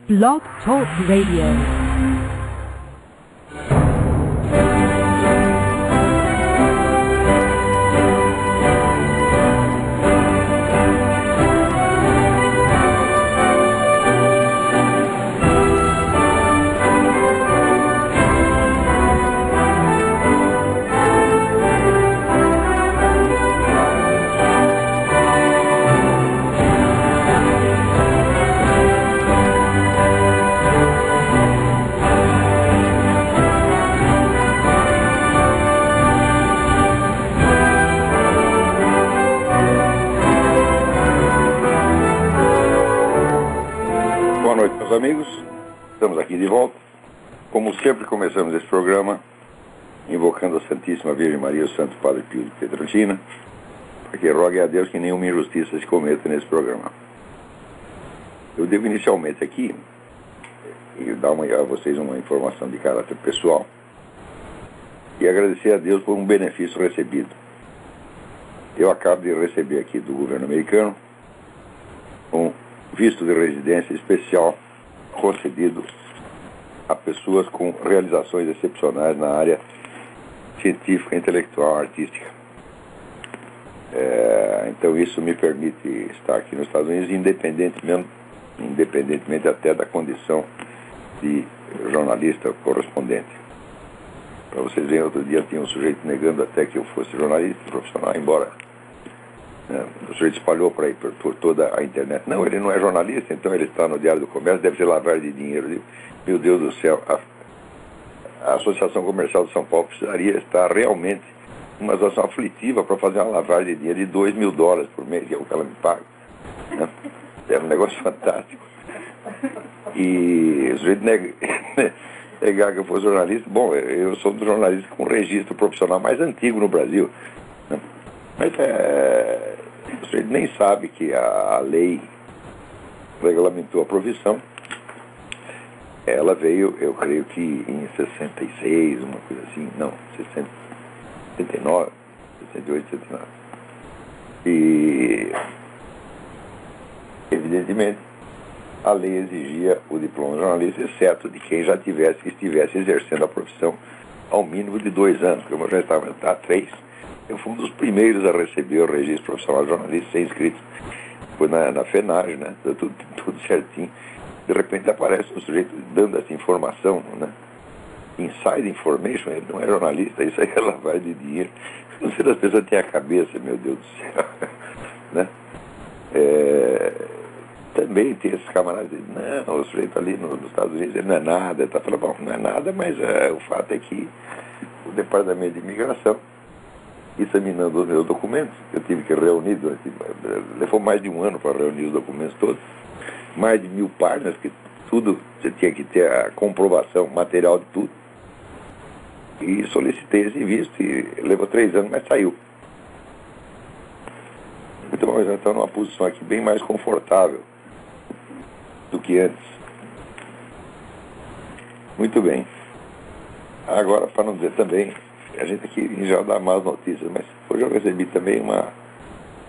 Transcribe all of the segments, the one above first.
Blog Talk Radio. Amigos, estamos aqui de volta. Como sempre, começamos esse programa invocando a Santíssima Virgem Maria e o Santo Padre Pio de Pietrelcina, para que rogue a Deus que nenhuma injustiça se cometa nesse programa. Eu devo inicialmente aqui e dar a vocês uma informação de caráter pessoal e agradecer a Deus por um benefício recebido. Eu acabo de receber aqui do governo americano um visto de residência especial concedido a pessoas com realizações excepcionais na área científica, intelectual, artística. Então isso me permite estar aqui nos Estados Unidos, independentemente até da condição de jornalista correspondente. Para vocês verem, outro dia tinha um sujeito negando até que eu fosse jornalista profissional, embora o sujeito espalhou por toda a internet. Não, ele não é jornalista, então ele está no Diário do Comércio, deve ser lavagem de dinheiro. Eu digo, meu Deus do céu, a Associação Comercial de São Paulo precisaria estar realmente numa situação aflitiva para fazer uma lavagem de dinheiro de $2.000 por mês, que é o que ela me paga. É um negócio fantástico. E o sujeito negar que eu fosse jornalista, bom, eu sou um dos jornalistas com registro profissional mais antigo no Brasil. Mas o sujeito nem sabe que a lei regulamentou a profissão. Ela veio, eu creio que em 66, uma coisa assim, não, 69, 68, 69. E, evidentemente, a lei exigia o diploma de jornalista, exceto de quem já estivesse exercendo a profissão ao mínimo de 2 anos, como eu já estava há 3. Eu fui um dos primeiros a receber o registro profissional de jornalista sem inscrito. Foi na FENAGE, né? Tudo certinho. De repente aparece um sujeito dando essa informação, né? Inside information, ele não é jornalista, isso aí é lavagem de dinheiro. Não sei se as pessoas têm a cabeça, meu Deus do céu. Né? Também tem esses camaradas que dizem, não, o sujeito ali nos Estados Unidos ele não é nada, ele está falando, bom, não é nada, mas o fato é que o Departamento de Imigração, examinando os meus documentos, eu tive que reunir, levou mais de 1 ano para reunir os documentos todos, mais de 1000 páginas, que tudo, você tinha que ter a comprovação material de tudo, e solicitei esse visto, e levou 3 anos, mas saiu. Então, nós já estamos numa posição aqui bem mais confortável do que antes. Muito bem. Agora, para não dizer também, a gente aqui já dá más notícias, mas hoje eu recebi também uma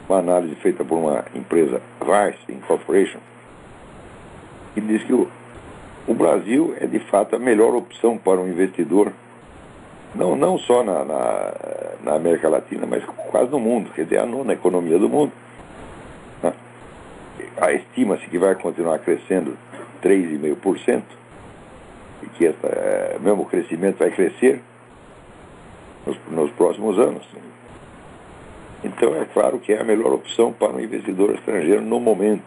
análise feita por uma empresa, Vice Incorporation, que diz que o Brasil é de fato a melhor opção para um investidor, não só na América Latina, mas quase no mundo, quer dizer, a 9ª economia do mundo. Estima-se que vai continuar crescendo 3,5%, e que mesmo crescimento vai crescer nos próximos anos. Então é claro que é a melhor opção para um investidor estrangeiro no momento.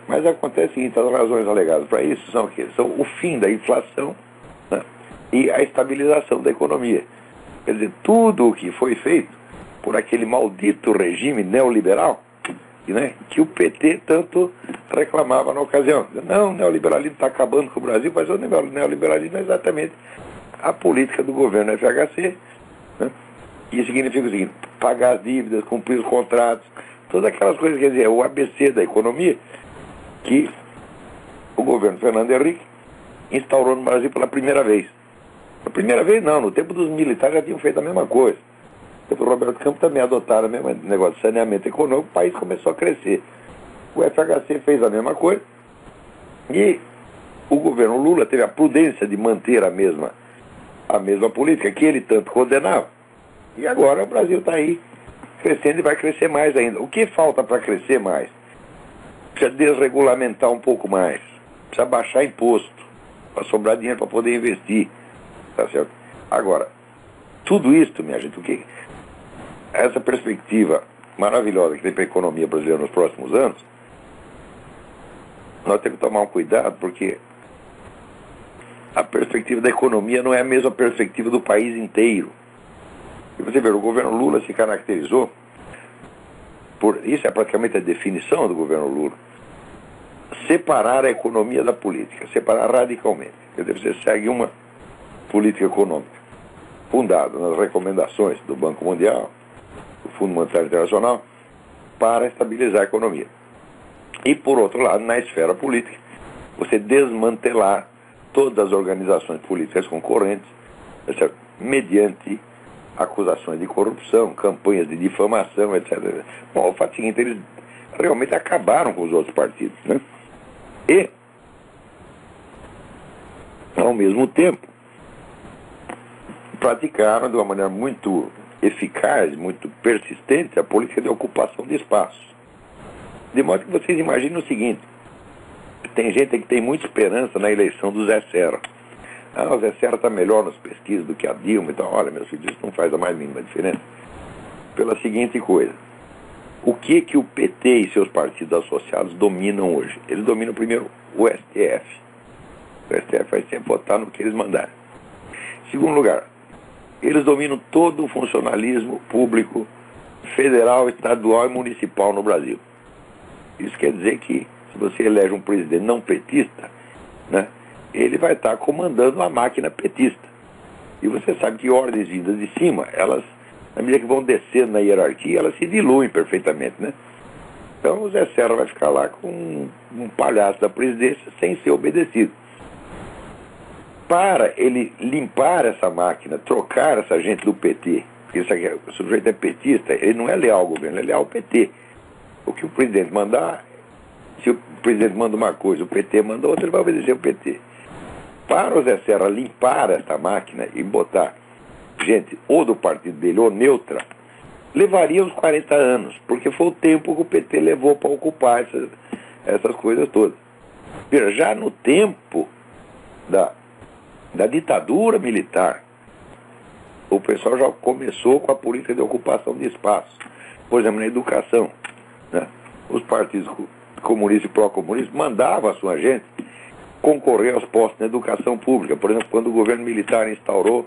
Mas acontece o seguinte, as razões alegadas para isso são o quê? São o fim da inflação, né, e a estabilização da economia. Quer dizer, tudo o que foi feito por aquele maldito regime neoliberal, né, que o PT tanto reclamava na ocasião. Não, o neoliberalismo está acabando com o Brasil, mas o neoliberalismo é exatamente a política do governo FHC, né? E significa o seguinte, pagar as dívidas, cumprir os contratos, todas aquelas coisas, quer dizer, o ABC da economia que o governo Fernando Henrique instaurou no Brasil pela primeira vez. A primeira vez não, no tempo dos militares já tinham feito a mesma coisa. No tempo do Roberto Campos também adotaram o mesmo negócio de saneamento econômico, o país começou a crescer. O FHC fez a mesma coisa e o governo Lula teve a prudência de manter a mesma política que ele tanto condenava. E agora o Brasil está aí crescendo e vai crescer mais ainda. O que falta para crescer mais? Precisa desregulamentar um pouco mais, precisa baixar imposto, para sobrar dinheiro para poder investir. Tá certo? Agora, tudo isso, minha gente, essa perspectiva maravilhosa que tem para a economia brasileira nos próximos anos, nós temos que tomar um cuidado, porque a perspectiva da economia não é a mesma perspectiva do país inteiro. E você vê, o governo Lula se caracterizou isso é praticamente a definição do governo Lula, separar a economia da política, separar radicalmente. Quer dizer, você segue uma política econômica fundada nas recomendações do Banco Mundial, do Fundo Monetário Internacional, para estabilizar a economia. E, por outro lado, na esfera política, você desmantelar todas as organizações políticas concorrentes, certo? Mediante acusações de corrupção, campanhas de difamação, etc. Bom, o fato seguinte, eles realmente acabaram com os outros partidos, né? E, ao mesmo tempo, praticaram de uma maneira muito eficaz, muito persistente, a política de ocupação de espaços. De modo que vocês imaginem o seguinte: tem gente que tem muita esperança na eleição do Zé Serra. O Zé Serra está melhor nas pesquisas do que a Dilma. Então, olha, meus filhos, isso não faz a mais mínima diferença. Pela seguinte coisa: o que o PT e seus partidos associados dominam hoje? Eles dominam primeiro o STF. O STF vai sempre votar no que eles mandarem. Em segundo lugar, eles dominam todo o funcionalismo público federal, estadual e municipal no Brasil. Isso quer dizer que, se você elege um presidente não petista, né, ele vai estar comandando a máquina petista. E você sabe que ordens vindas de cima, elas, na medida que vão descendo na hierarquia, elas se diluem perfeitamente, né? Então o Zé Serra vai ficar lá com um palhaço da presidência sem ser obedecido. Para ele limpar essa máquina, trocar essa gente do PT, porque o sujeito é petista, ele não é leal ao governo, ele é leal ao PT. O que o presidente mandar, se o presidente manda uma coisa, o PT manda outra, ele vai obedecer o PT. Para o Zé Serra limpar essa máquina e botar gente ou do partido dele ou neutra, levaria uns 40 anos, porque foi o tempo que o PT levou para ocupar essas coisas todas. Veja, já no tempo da ditadura militar, o pessoal já começou com a política de ocupação de espaço. Por exemplo, na educação, né? Os partidos comunistas e pró-comunistas mandavam a sua gente concorrer aos postos na educação pública. Por exemplo, quando o governo militar instaurou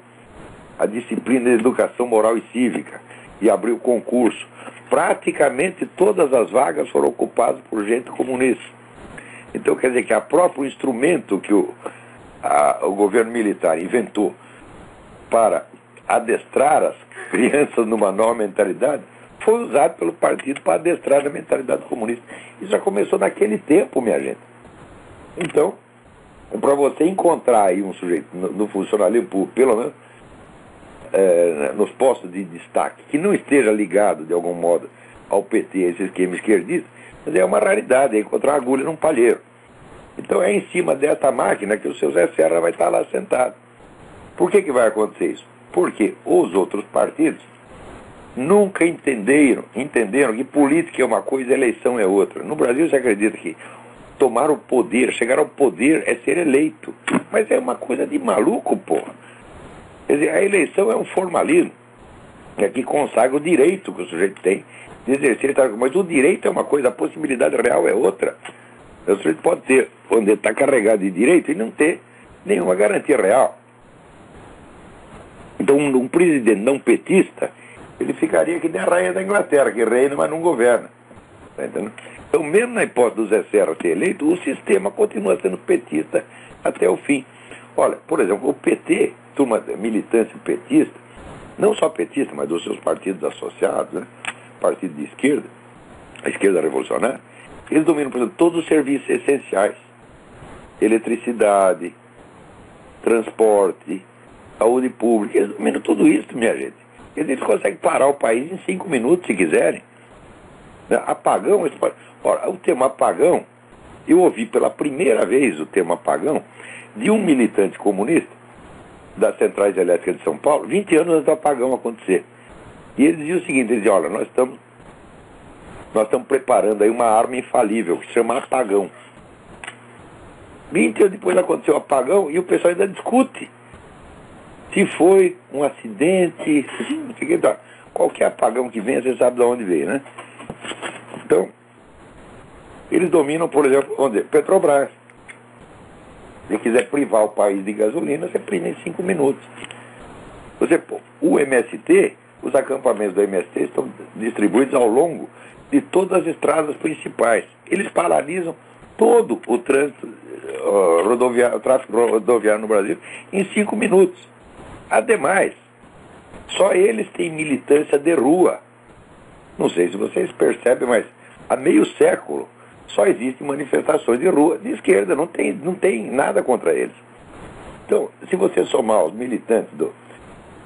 a disciplina de educação moral e cívica e abriu concurso, praticamente todas as vagas foram ocupadas por gente comunista. Então, quer dizer que o próprio instrumento que o governo militar inventou para adestrar as crianças numa nova mentalidade foi usado pelo partido para adestrar a mentalidade comunista. Isso já começou naquele tempo, minha gente. Então, para você encontrar aí um sujeito no funcionalismo público, pelo menos nos postos de destaque, que não esteja ligado de algum modo ao PT, esse esquema esquerdista, mas é uma raridade, é encontrar uma agulha num palheiro. Então é em cima dessa máquina que o seu Zé Serra vai estar lá sentado. Por que vai acontecer isso? Porque os outros partidos nunca entenderam que política é uma coisa e eleição é outra. No Brasil você acredita que tomar o poder, chegar ao poder é ser eleito. Mas é uma coisa de maluco, porra. Quer dizer, a eleição é um formalismo que consagra o direito que o sujeito tem de exercer. Mas o direito é uma coisa, a possibilidade real é outra. O sujeito pode ter, quando ele está carregado de direito, e não ter nenhuma garantia real. Então, um presidente não petista, ele ficaria que nem a rainha da Inglaterra, que reina, mas não governa. Tá entendendo? Então, mesmo na hipótese do Zé Serra ser eleito, o sistema continua sendo petista até o fim. Olha, por exemplo, o PT, turma militância petista, não só petista, mas dos seus partidos associados, né? Partido de esquerda, a esquerda revolucionária, eles dominam, por exemplo, todos os serviços essenciais. Eletricidade, transporte, saúde pública, eles dominam tudo isso, minha gente. Eles conseguem parar o país em 5 minutos, se quiserem. Apagão, ora, o tema apagão eu ouvi pela primeira vez o termo apagão de um militante comunista das centrais elétricas de São Paulo, 20 anos antes do apagão acontecer. E ele dizia o seguinte, ele dizia, olha, nós estamos preparando aí uma arma infalível, que se chama apagão. 20 anos depois aconteceu o apagão e o pessoal ainda discute se foi um acidente, não sei o que, tá. Qualquer apagão que venha, você sabe de onde veio, né? Então, eles dominam, por exemplo, vamos dizer, Petrobras. Se quiser privar o país de gasolina, você priva em 5 minutos. O MST, os acampamentos do MST estão distribuídos ao longo de todas as estradas principais. Eles paralisam todo o trânsito o tráfego rodoviário no Brasil em 5 minutos. Ademais, só eles têm militância de rua. Não sei se vocês percebem, mas há meio século só existem manifestações de rua de esquerda, não tem nada contra eles. Então, se você somar os militantes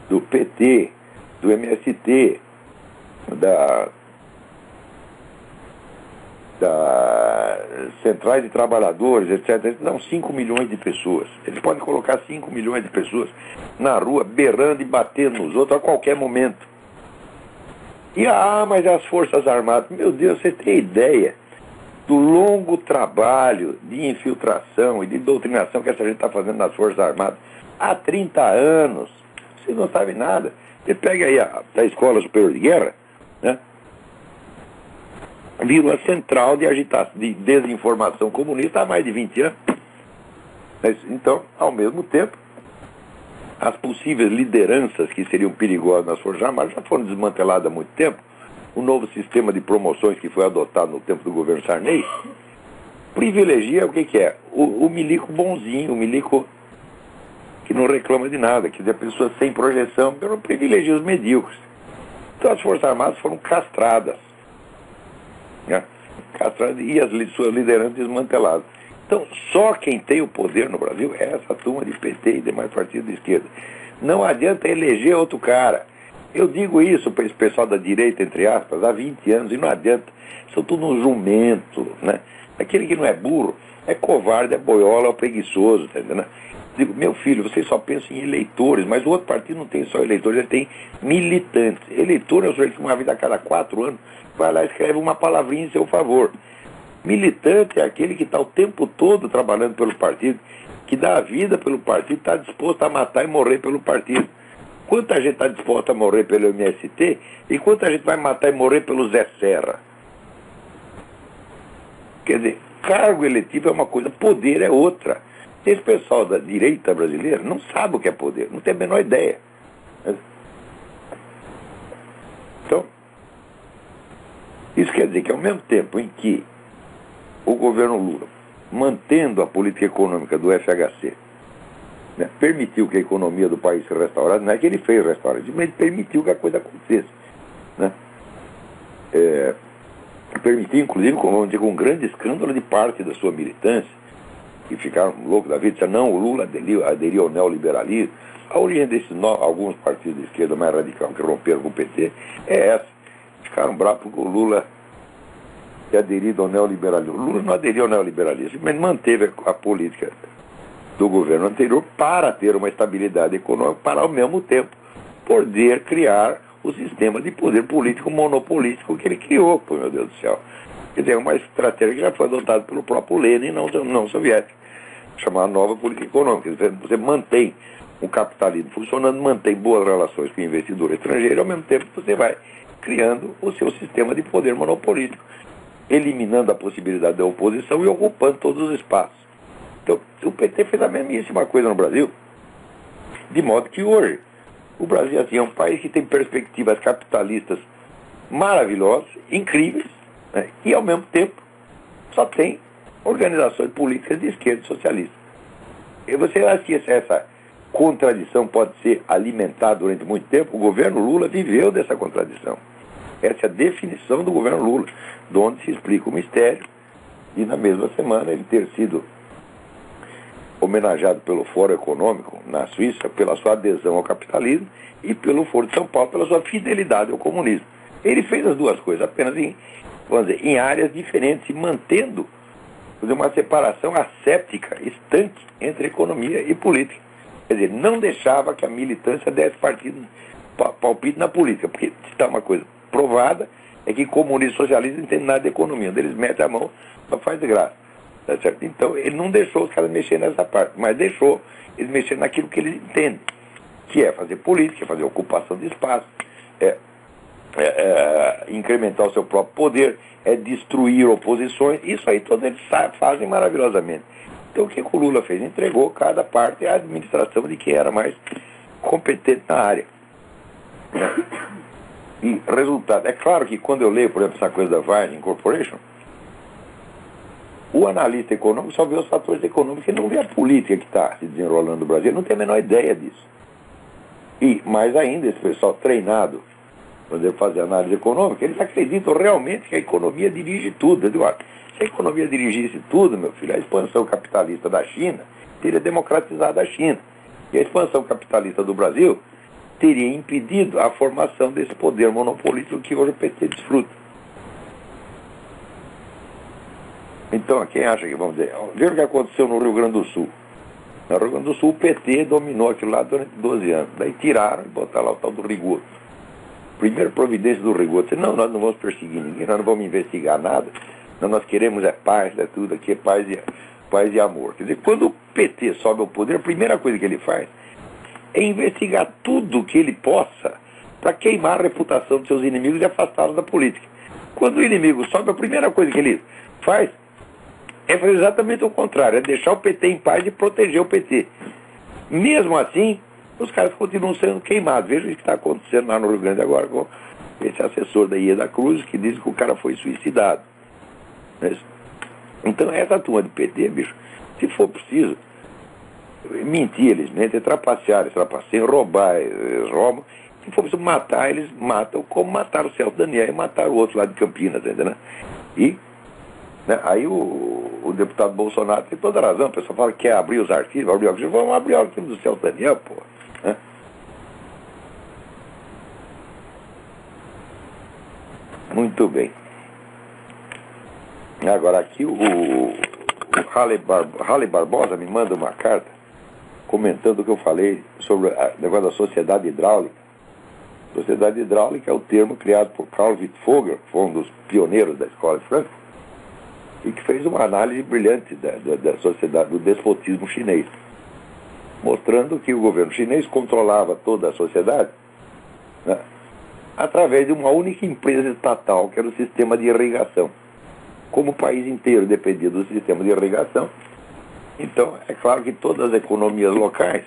do PT, do MST, da centrais de trabalhadores, etc., eles dão 5 milhões de pessoas. Eles podem colocar 5 milhões de pessoas na rua, berrando e batendo nos outros a qualquer momento. E, mas as Forças Armadas, meu Deus, você tem ideia do longo trabalho de infiltração e de doutrinação que essa gente está fazendo nas Forças Armadas há 30 anos. Vocês não sabem nada. Você pega aí a Escola Superior de Guerra, né? Virou a central de agitação, de desinformação comunista há mais de 20 anos. Então, ao mesmo tempo, as possíveis lideranças que seriam perigosas nas Forças Armadas já foram desmanteladas há muito tempo. O novo sistema de promoções que foi adotado no tempo do governo Sarney privilegia o que é? O milico bonzinho, o milico que não reclama de nada, que é pessoas sem projeção, não privilegia os medíocres. Então as Forças Armadas foram castradas, né? Castradas e as suas lideranças desmanteladas. Então, só quem tem o poder no Brasil é essa turma de PT e demais partidos de esquerda. Não adianta eleger outro cara. Eu digo isso para esse pessoal da direita, entre aspas, há 20 anos, e não adianta. São tudo um jumento, né? Aquele que não é burro é covarde, é boiola, é preguiçoso, tá entendendo? Digo, meu filho, vocês só pensam em eleitores, mas o outro partido não tem só eleitores, ele tem militantes. Eleitor é o sujeito que uma vez a cada 4 anos vai lá e escreve uma palavrinha em seu favor. Militante é aquele que está o tempo todo trabalhando pelo partido, que dá a vida pelo partido, está disposto a matar e morrer pelo partido. Quanta gente está disposta a morrer pelo MST e quanta gente vai matar e morrer pelo Zé Serra? Quer dizer, cargo eletivo é uma coisa, poder é outra. Esse pessoal da direita brasileira não sabe o que é poder, não tem a menor ideia. Então, isso quer dizer que ao mesmo tempo em que o governo Lula, mantendo a política econômica do FHC, né, permitiu que a economia do país se restaurasse, não é que ele fez restaurar, mas ele permitiu que a coisa acontecesse. Né? Permitiu, inclusive, com um grande escândalo de parte da sua militância, que ficaram loucos da vida, disseram, não, o Lula aderiu ao neoliberalismo. A origem desses alguns partidos de esquerda mais radical que romperam com o PT é essa. Ficaram bravos porque o Lula tinha aderido ao neoliberalismo. O Lula não aderiu ao neoliberalismo, mas manteve a política do governo anterior para ter uma estabilidade econômica, para ao mesmo tempo poder criar o sistema de poder político monopolístico que ele criou, pô, meu Deus do céu. Quer dizer, uma estratégia que já foi adotada pelo próprio Lenin, não soviético, chamada nova política econômica. Você mantém o capitalismo funcionando, mantém boas relações com o investidor estrangeiro, ao mesmo tempo você vai criando o seu sistema de poder monopolístico, eliminando a possibilidade da oposição e ocupando todos os espaços. Então, o PT fez a mesmíssima coisa no Brasil, de modo que hoje o Brasil assim, é um país que tem perspectivas capitalistas maravilhosas, incríveis, né? E ao mesmo tempo só tem organizações políticas de esquerda e socialista. E você acha que essa contradição pode ser alimentada durante muito tempo? O governo Lula viveu dessa contradição. Essa é a definição do governo Lula, de onde se explica o mistério, e na mesma semana ele ter sido homenageado pelo Fórum Econômico na Suíça pela sua adesão ao capitalismo e pelo Foro de São Paulo pela sua fidelidade ao comunismo. Ele fez as duas coisas, apenas em áreas diferentes e mantendo fazer uma separação asséptica, estanque, entre economia e política. Quer dizer, não deixava que a militância desse palpite na política, porque se está uma coisa provada, é que comunismo e socialismo não entendem nada de economia. Onde eles metem a mão, só faz de graça. Tá certo? Então, ele não deixou os caras mexerem nessa parte, mas deixou eles mexerem naquilo que eles entendem, que é fazer política, fazer ocupação de espaço, incrementar o seu próprio poder, destruir oposições. Isso aí todos eles fazem maravilhosamente. Então, o que o Lula fez? Entregou cada parte à administração de quem era mais competente na área. E resultado, é claro que quando eu leio, por exemplo, essa coisa da Virgin Corporation, o analista econômico só vê os fatores econômicos e não vê a política que está se desenrolando no Brasil, ele não tem a menor ideia disso. E, mais ainda, esse pessoal treinado para fazer análise econômica, eles acreditam realmente que a economia dirige tudo. Eu digo, se a economia dirigisse tudo, meu filho, a expansão capitalista da China teria democratizado a China. E a expansão capitalista do Brasil teria impedido a formação desse poder monopolítico que hoje o PT desfruta. Então, quem acha que, vamos dizer, veja o que aconteceu no Rio Grande do Sul. No Rio Grande do Sul, o PT dominou aquilo lá durante 12 anos. Daí tiraram e botaram lá o tal do Rigoto. Primeira providência do Rigoto. Disse, não, nós não vamos perseguir ninguém, nós não vamos investigar nada. Nós queremos paz, tudo aqui é paz e amor. Quer dizer, quando o PT sobe ao poder, a primeira coisa que ele faz é investigar tudo que ele possa para queimar a reputação dos seus inimigos e afastá-los da política. Quando o inimigo sobe, a primeira coisa que ele faz é fazer exatamente o contrário, é deixar o PT em paz e proteger o PT. Mesmo assim, os caras continuam sendo queimados. Veja o que está acontecendo lá no Rio Grande agora com esse assessor da Ieda Cruz, que diz que o cara foi suicidado. Então, essa turma do PT, bicho, se for preciso, mentir, eles mentem, trapacear, roubar, eles roubam. Se for preciso matar, eles matam, como mataram o Celso Daniel e mataram o outro lá de Campinas, entendeu? E aí o deputado Bolsonaro tem toda a razão. O pessoal fala que quer abrir os arquivos, vamos abrir o arquivo do Celso Daniel, pô. Né? Muito bem. Agora aqui o Halley Barbosa me manda uma carta comentando o que eu falei sobre o negócio da sociedade hidráulica. Sociedade hidráulica é o termo criado por Karl Wittfogel, que foi um dos pioneiros da escola de Frankfurt, e que fez uma análise brilhante da sociedade, do despotismo chinês, mostrando que o governo chinês controlava toda a sociedade, né, através de uma única empresa estatal, que era o sistema de irrigação. Como o país inteiro dependia do sistema de irrigação, então é claro que todas as economias locais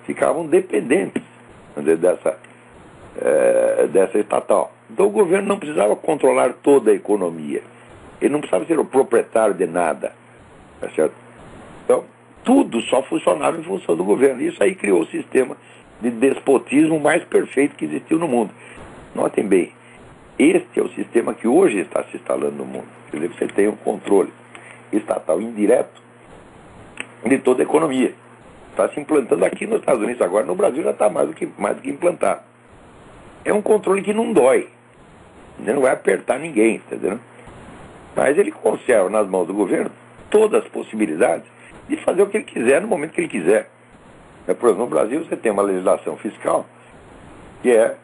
ficavam dependentes dessa estatal. Então o governo não precisava controlar toda a economia. Ele não precisava ser o proprietário de nada. Tá certo? Então, tudo só funcionava em função do governo. Isso aí criou o sistema de despotismo mais perfeito que existiu no mundo. Notem bem, este é o sistema que hoje está se instalando no mundo. Quer dizer, você tem um controle estatal indireto de toda a economia. Está se implantando aqui nos Estados Unidos agora. No Brasil já está mais do que implantado. É um controle que não dói. Não vai apertar ninguém, entendeu? Mas ele conserva nas mãos do governo todas as possibilidades de fazer o que ele quiser no momento que ele quiser. Por exemplo, no Brasil você tem uma legislação fiscal que é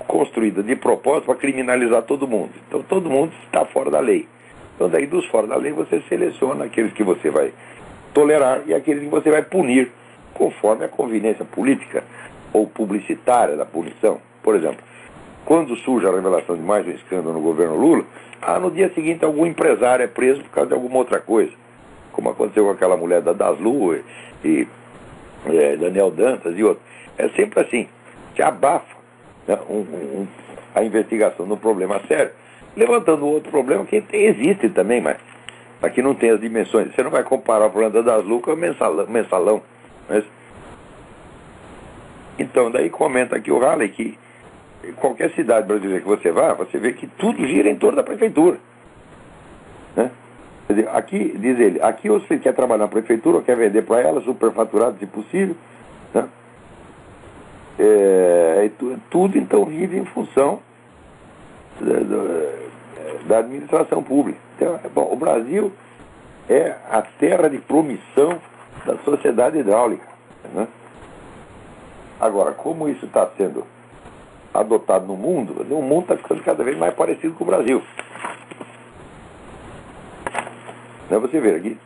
construída de propósito para criminalizar todo mundo. Então todo mundo está fora da lei. Então daí dos fora da lei você seleciona aqueles que você vai tolerar e aqueles que você vai punir conforme a conveniência política ou publicitária da punição. Por exemplo, quando surge a revelação de mais um escândalo no governo Lula, no dia seguinte algum empresário é preso por causa de alguma outra coisa, como aconteceu com aquela mulher da Daslu e Daniel Dantas e outros. É sempre assim, se abafa, né, a investigação no problema sério, levantando outro problema que existe também, mas aqui não tem as dimensões. Você não vai comparar o problema da Daslu com o mensalão. Mas... Então, daí comenta aqui o Halley que qualquer cidade brasileira que você vá, você vê que tudo gira em torno da prefeitura. Né? Quer dizer, aqui, diz ele, aqui você quer trabalhar na prefeitura, ou quer vender para ela, superfaturado se possível, né? Tudo então vive em função da administração pública. Então, bom, o Brasil é a terra de promissão da sociedade hidráulica, né? Agora, como isso está sendo adotado no mundo, o mundo está ficando cada vez mais parecido com o Brasil. Então, você vê aqui,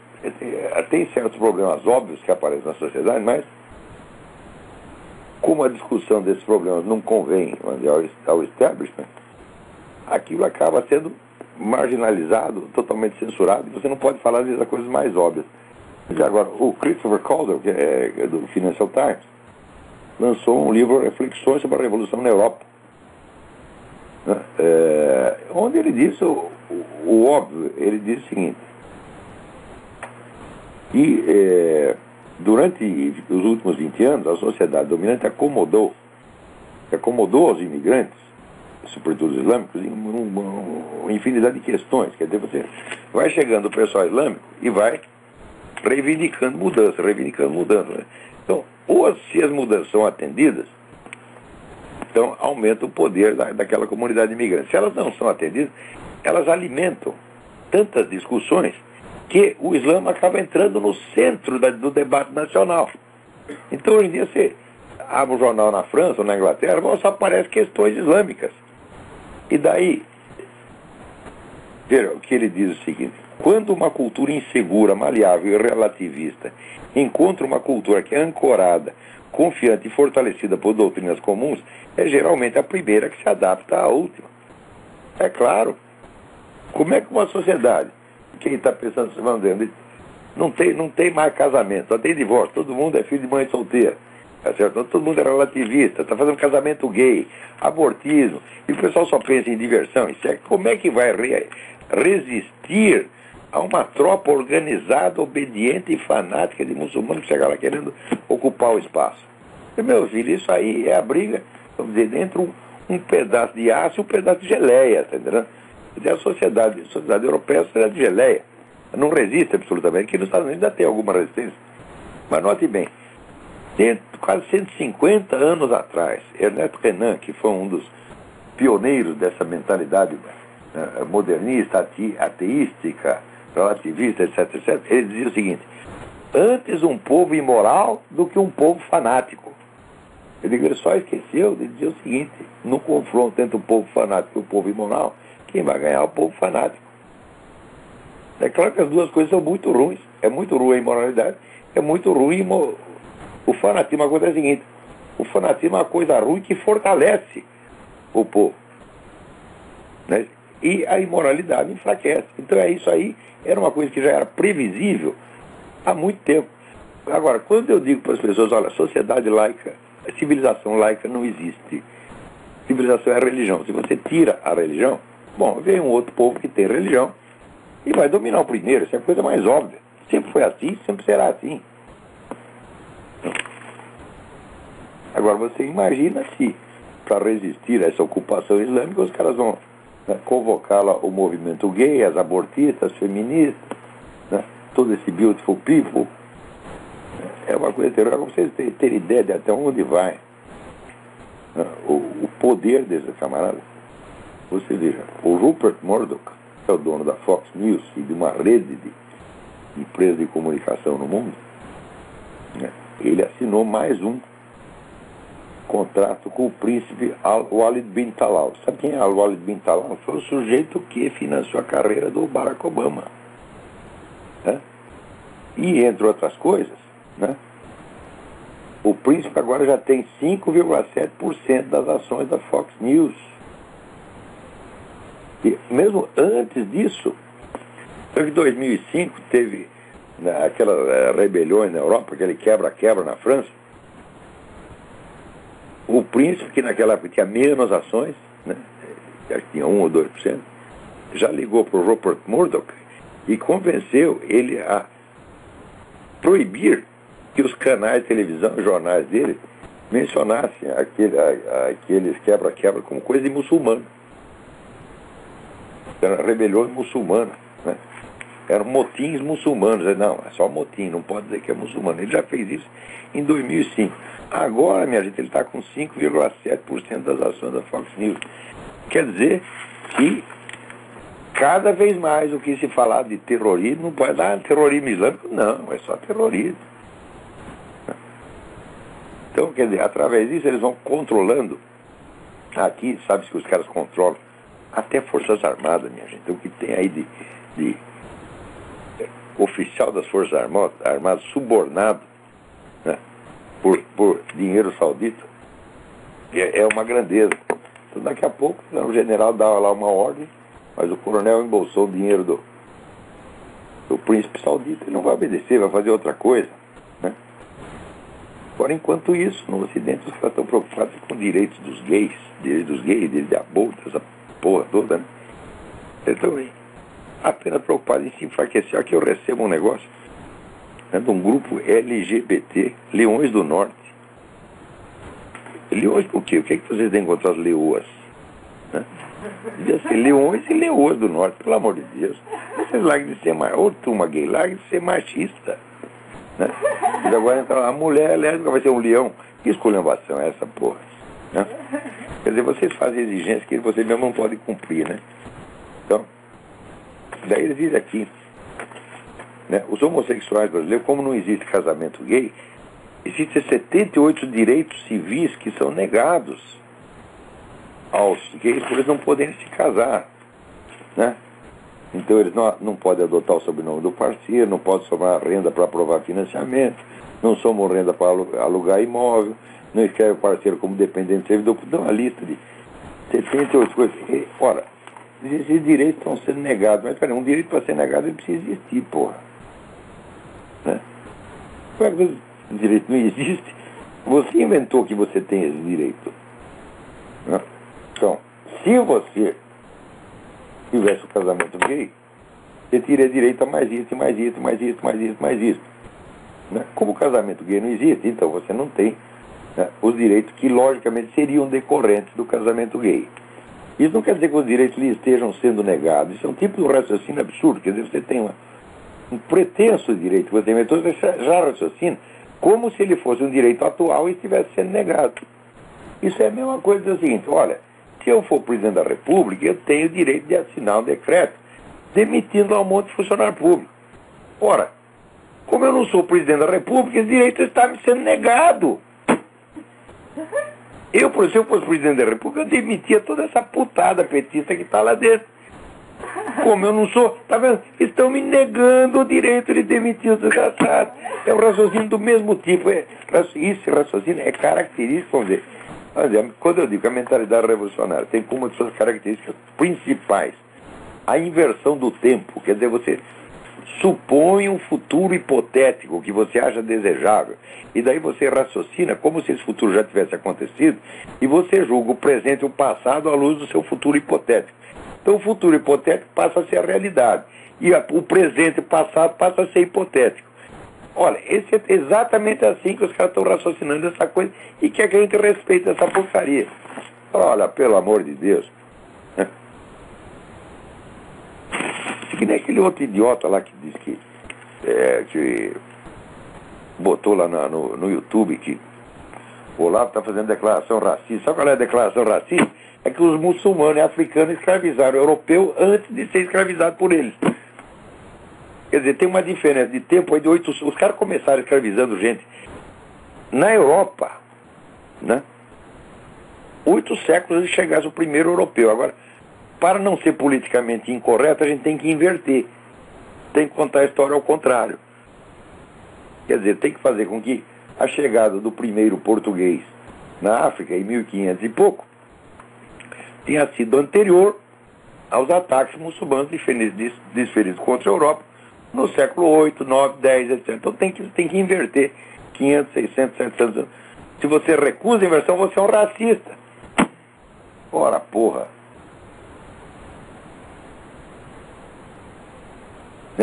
tem certos problemas óbvios que aparecem na sociedade, mas como a discussão desses problemas não convém ao establishment, aquilo acaba sendo marginalizado, totalmente censurado, e você não pode falar das coisas mais óbvias. Agora, o Christopher Calder, que é do Financial Times, lançou um livro, Reflexões sobre a Revolução na Europa, né? Onde ele disse o óbvio. Ele disse o seguinte, que durante os últimos 20 anos a sociedade dominante acomodou aos imigrantes, sobretudo os islâmicos, em uma infinidade de questões. Quer dizer, você vai chegando o pessoal islâmico e vai reivindicando mudança. Né? Então, se as mudanças são atendidas, então aumenta o poder daquela comunidade imigrante. Se elas não são atendidas, elas alimentam tantas discussões que o Islã acaba entrando no centro do debate nacional. Então, hoje em dia, você abre um jornal na França ou na Inglaterra, só aparecem questões islâmicas. E daí, veja, o que ele diz é o seguinte: quando uma cultura insegura, maleável e relativista encontra uma cultura que é ancorada, confiante e fortalecida por doutrinas comuns, é geralmente a primeira que se adapta à última. É claro. Como é que uma sociedade, quem está pensando, não tem mais casamento, só tem divórcio, todo mundo é filho de mãe solteira, tá certo? Todo mundo é relativista, está fazendo casamento gay, abortismo, e o pessoal só pensa em diversão. Como é que vai resistir a uma tropa organizada, obediente e fanática de muçulmanos que chega lá querendo ocupar o espaço? Meu filho, isso aí é a briga, vamos dizer, entre um pedaço de aço e um pedaço de geleia, tá entendendo? A sociedade europeia é a sociedade de geleia. Não resiste absolutamente. Aqui nos Estados Unidos ainda tem alguma resistência. Mas note bem, quase 150 anos atrás, Ernesto Renan, que foi um dos pioneiros dessa mentalidade modernista, ateística, relativista, etc., ele dizia o seguinte: antes um povo imoral do que um povo fanático. Ele só esqueceu de dizer o seguinte: no confronto entre o povo fanático e o povo imoral, quem vai ganhar é o povo fanático. É claro que as duas coisas são muito ruins. É muito ruim a imoralidade, é muito ruim o fanatismo. A coisa é a seguinte: o fanatismo é uma coisa ruim que fortalece o povo, né? E a imoralidade enfraquece. Então isso aí era uma coisa que já era previsível há muito tempo. Agora, quando eu digo para as pessoas, olha, sociedade laica, civilização laica não existe. Civilização é religião. Se você tira a religião, bom, vem um outro povo que tem religião e vai dominar o primeiro. Isso é a coisa mais óbvia. Sempre foi assim, sempre será assim. Agora, você imagina se, para resistir a essa ocupação islâmica, os caras vão convocar lá o movimento gay, as abortistas, as feministas, né, todo esse beautiful people. É uma coisa terrível. Para vocês terem ideia de até onde vai o poder desses camaradas. Você veja, o Rupert Murdoch, que é o dono da Fox News e de uma rede de empresas de comunicação no mundo, né, ele assinou mais um contrato com o príncipe Al-Walid bin Talal. Sabe quem é Al-Walid bin Talal? Foi o sujeito que financiou a carreira do Barack Obama, né? E, entre outras coisas, né, o príncipe agora já tem 5,7% das ações da Fox News. E mesmo antes disso, em 2005 teve aquelas rebeliões na Europa, aquele quebra-quebra na França. O príncipe, que naquela época tinha menos ações, né, acho que tinha 1 ou 2%, já ligou para o Rupert Murdoch e convenceu ele a proibir que os canais de televisão e jornais dele mencionassem aqueles quebra-quebra como coisa de muçulmano. Eram rebeliões muçulmanas, né? Eram motins muçulmanos. Não, é só motim, não pode dizer que é muçulmano. Ele já fez isso em 2005. Agora, minha gente, ele está com 5,7% das ações da Fox News. Quer dizer que cada vez mais o que se falar de terrorismo, não pode dar terrorismo islâmico, não, é só terrorismo. Então, quer dizer, através disso eles vão controlando. Aqui, sabe-se que os caras controlam até Forças Armadas, minha gente. Então, o que tem aí de oficial das Forças Armadas subornado, né, por dinheiro saudita, é uma grandeza. Então, daqui a pouco, o general dava lá uma ordem, mas o coronel embolsou o dinheiro do príncipe saudita. Ele não vai obedecer, vai fazer outra coisa, né? Agora, enquanto isso, no Ocidente, os caras estão preocupados com direitos dos gays, direitos de aborto, essa porra toda, né? Eles estão apenas preocupados em se enfraquecer. Aqui eu recebo um negócio, né, de um grupo LGBT, Leões do Norte. Leões por quê? O que é que vocês têm contra as leoas? Né? Devia ser leões e leoas do Norte, pelo amor de Deus. Vocês larguem de ser ou turma gay, larguem de ser machista. Né? E agora entra a mulher lésbica, vai ser um leão. Que esculhambação é essa, porra? Né? Quer dizer, vocês fazem exigências que vocês mesmo não podem cumprir, né? Então, daí eles dizem aqui, né, os homossexuais brasileiros, como não existe casamento gay, existem 78 direitos civis que são negados aos gays, porque eles não podem se casar, né? Então eles não podem adotar o sobrenome do parceiro, não podem somar renda para aprovar financiamento, não somam renda para alugar imóvel, não escreve o parceiro como dependente de servidor. Dá uma lista de 78 coisas. E, ora, esses direitos estão sendo negados, mas peraí, um direito para ser negado ele precisa existir, porra. Né? Como é que o direito não existe? Você inventou que você tem esse direito. Né? Então, se você tivesse o casamento gay, você teria direito a mais isso, mais isso, mais isso, mais isso, mais isso. Né? Como o casamento gay não existe, então você não tem, né, os direitos que logicamente seriam decorrentes do casamento gay. Isso não quer dizer que os direitos lhe estejam sendo negados. Isso é um tipo de raciocínio absurdo. Quer dizer, você tem um pretenso direito que você inventou, você já raciocina como se ele fosse um direito atual e estivesse sendo negado. Isso é a mesma coisa do seguinte: olha, se eu for presidente da República, eu tenho o direito de assinar um decreto demitindo um monte de funcionário público. Ora, como eu não sou presidente da República, esse direito está me sendo negado. Se eu fosse presidente da República, eu demitia toda essa putada petista que está lá dentro. Como eu não sou, tá vendo? Estão me negando o direito de demitir os desgraçados. É um raciocínio do mesmo tipo. Esse raciocínio é característico, vamos dizer. Quando eu digo que a mentalidade revolucionária tem como uma de suas características principais a inversão do tempo, quer dizer, você supõe um futuro hipotético que você acha desejável, e daí você raciocina como se esse futuro já tivesse acontecido, e você julga o presente e o passado à luz do seu futuro hipotético. Então o futuro hipotético passa a ser a realidade, e o presente e o passado passa a ser hipotético. Olha, é exatamente assim que os caras estão raciocinando essa coisa, e quer que a gente respeite essa porcaria. Olha, pelo amor de Deus. Que nem aquele outro idiota lá que diz que botou lá no YouTube que o Olavo está fazendo declaração racista. Sabe qual é a declaração racista? É que os muçulmanos e africanos escravizaram o europeu antes de ser escravizado por eles. Quer dizer, tem uma diferença de tempo aí de 8... Os caras começaram escravizando gente na Europa, né? 8 séculos antes de chegasse o primeiro europeu. Agora, para não ser politicamente incorreto, a gente tem que inverter. Tem que contar a história ao contrário. Quer dizer, tem que fazer com que a chegada do primeiro português na África, em 1500 e pouco, tenha sido anterior aos ataques muçulmanos desferidos contra a Europa no século 8, 9, 10, etc. Então tem que inverter 500, 600, 700 anos. Se você recusa a inversão, você é um racista. Ora, porra.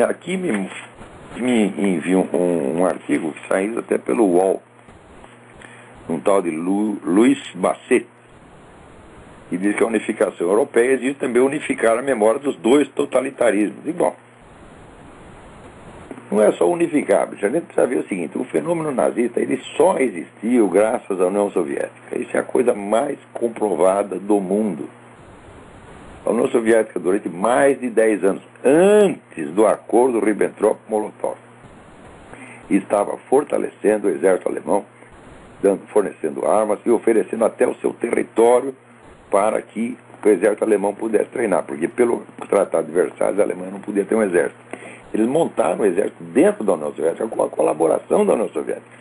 Aqui me enviam um artigo que saiu até pelo UOL, um tal de Luiz Basset, que diz que a unificação europeia exige também unificar a memória dos dois totalitarismos. E bom, não é só unificar, a gente precisa ver o seguinte: o fenômeno nazista ele só existiu graças à União Soviética. Isso é a coisa mais comprovada do mundo. A União Soviética, durante mais de 10 anos, antes do acordo Ribbentrop-Molotov, estava fortalecendo o exército alemão, fornecendo armas e oferecendo até o seu território para que o exército alemão pudesse treinar, porque pelo Tratado de Versalhes a Alemanha não podia ter um exército. Eles montaram o exército dentro da União Soviética com a colaboração da União Soviética.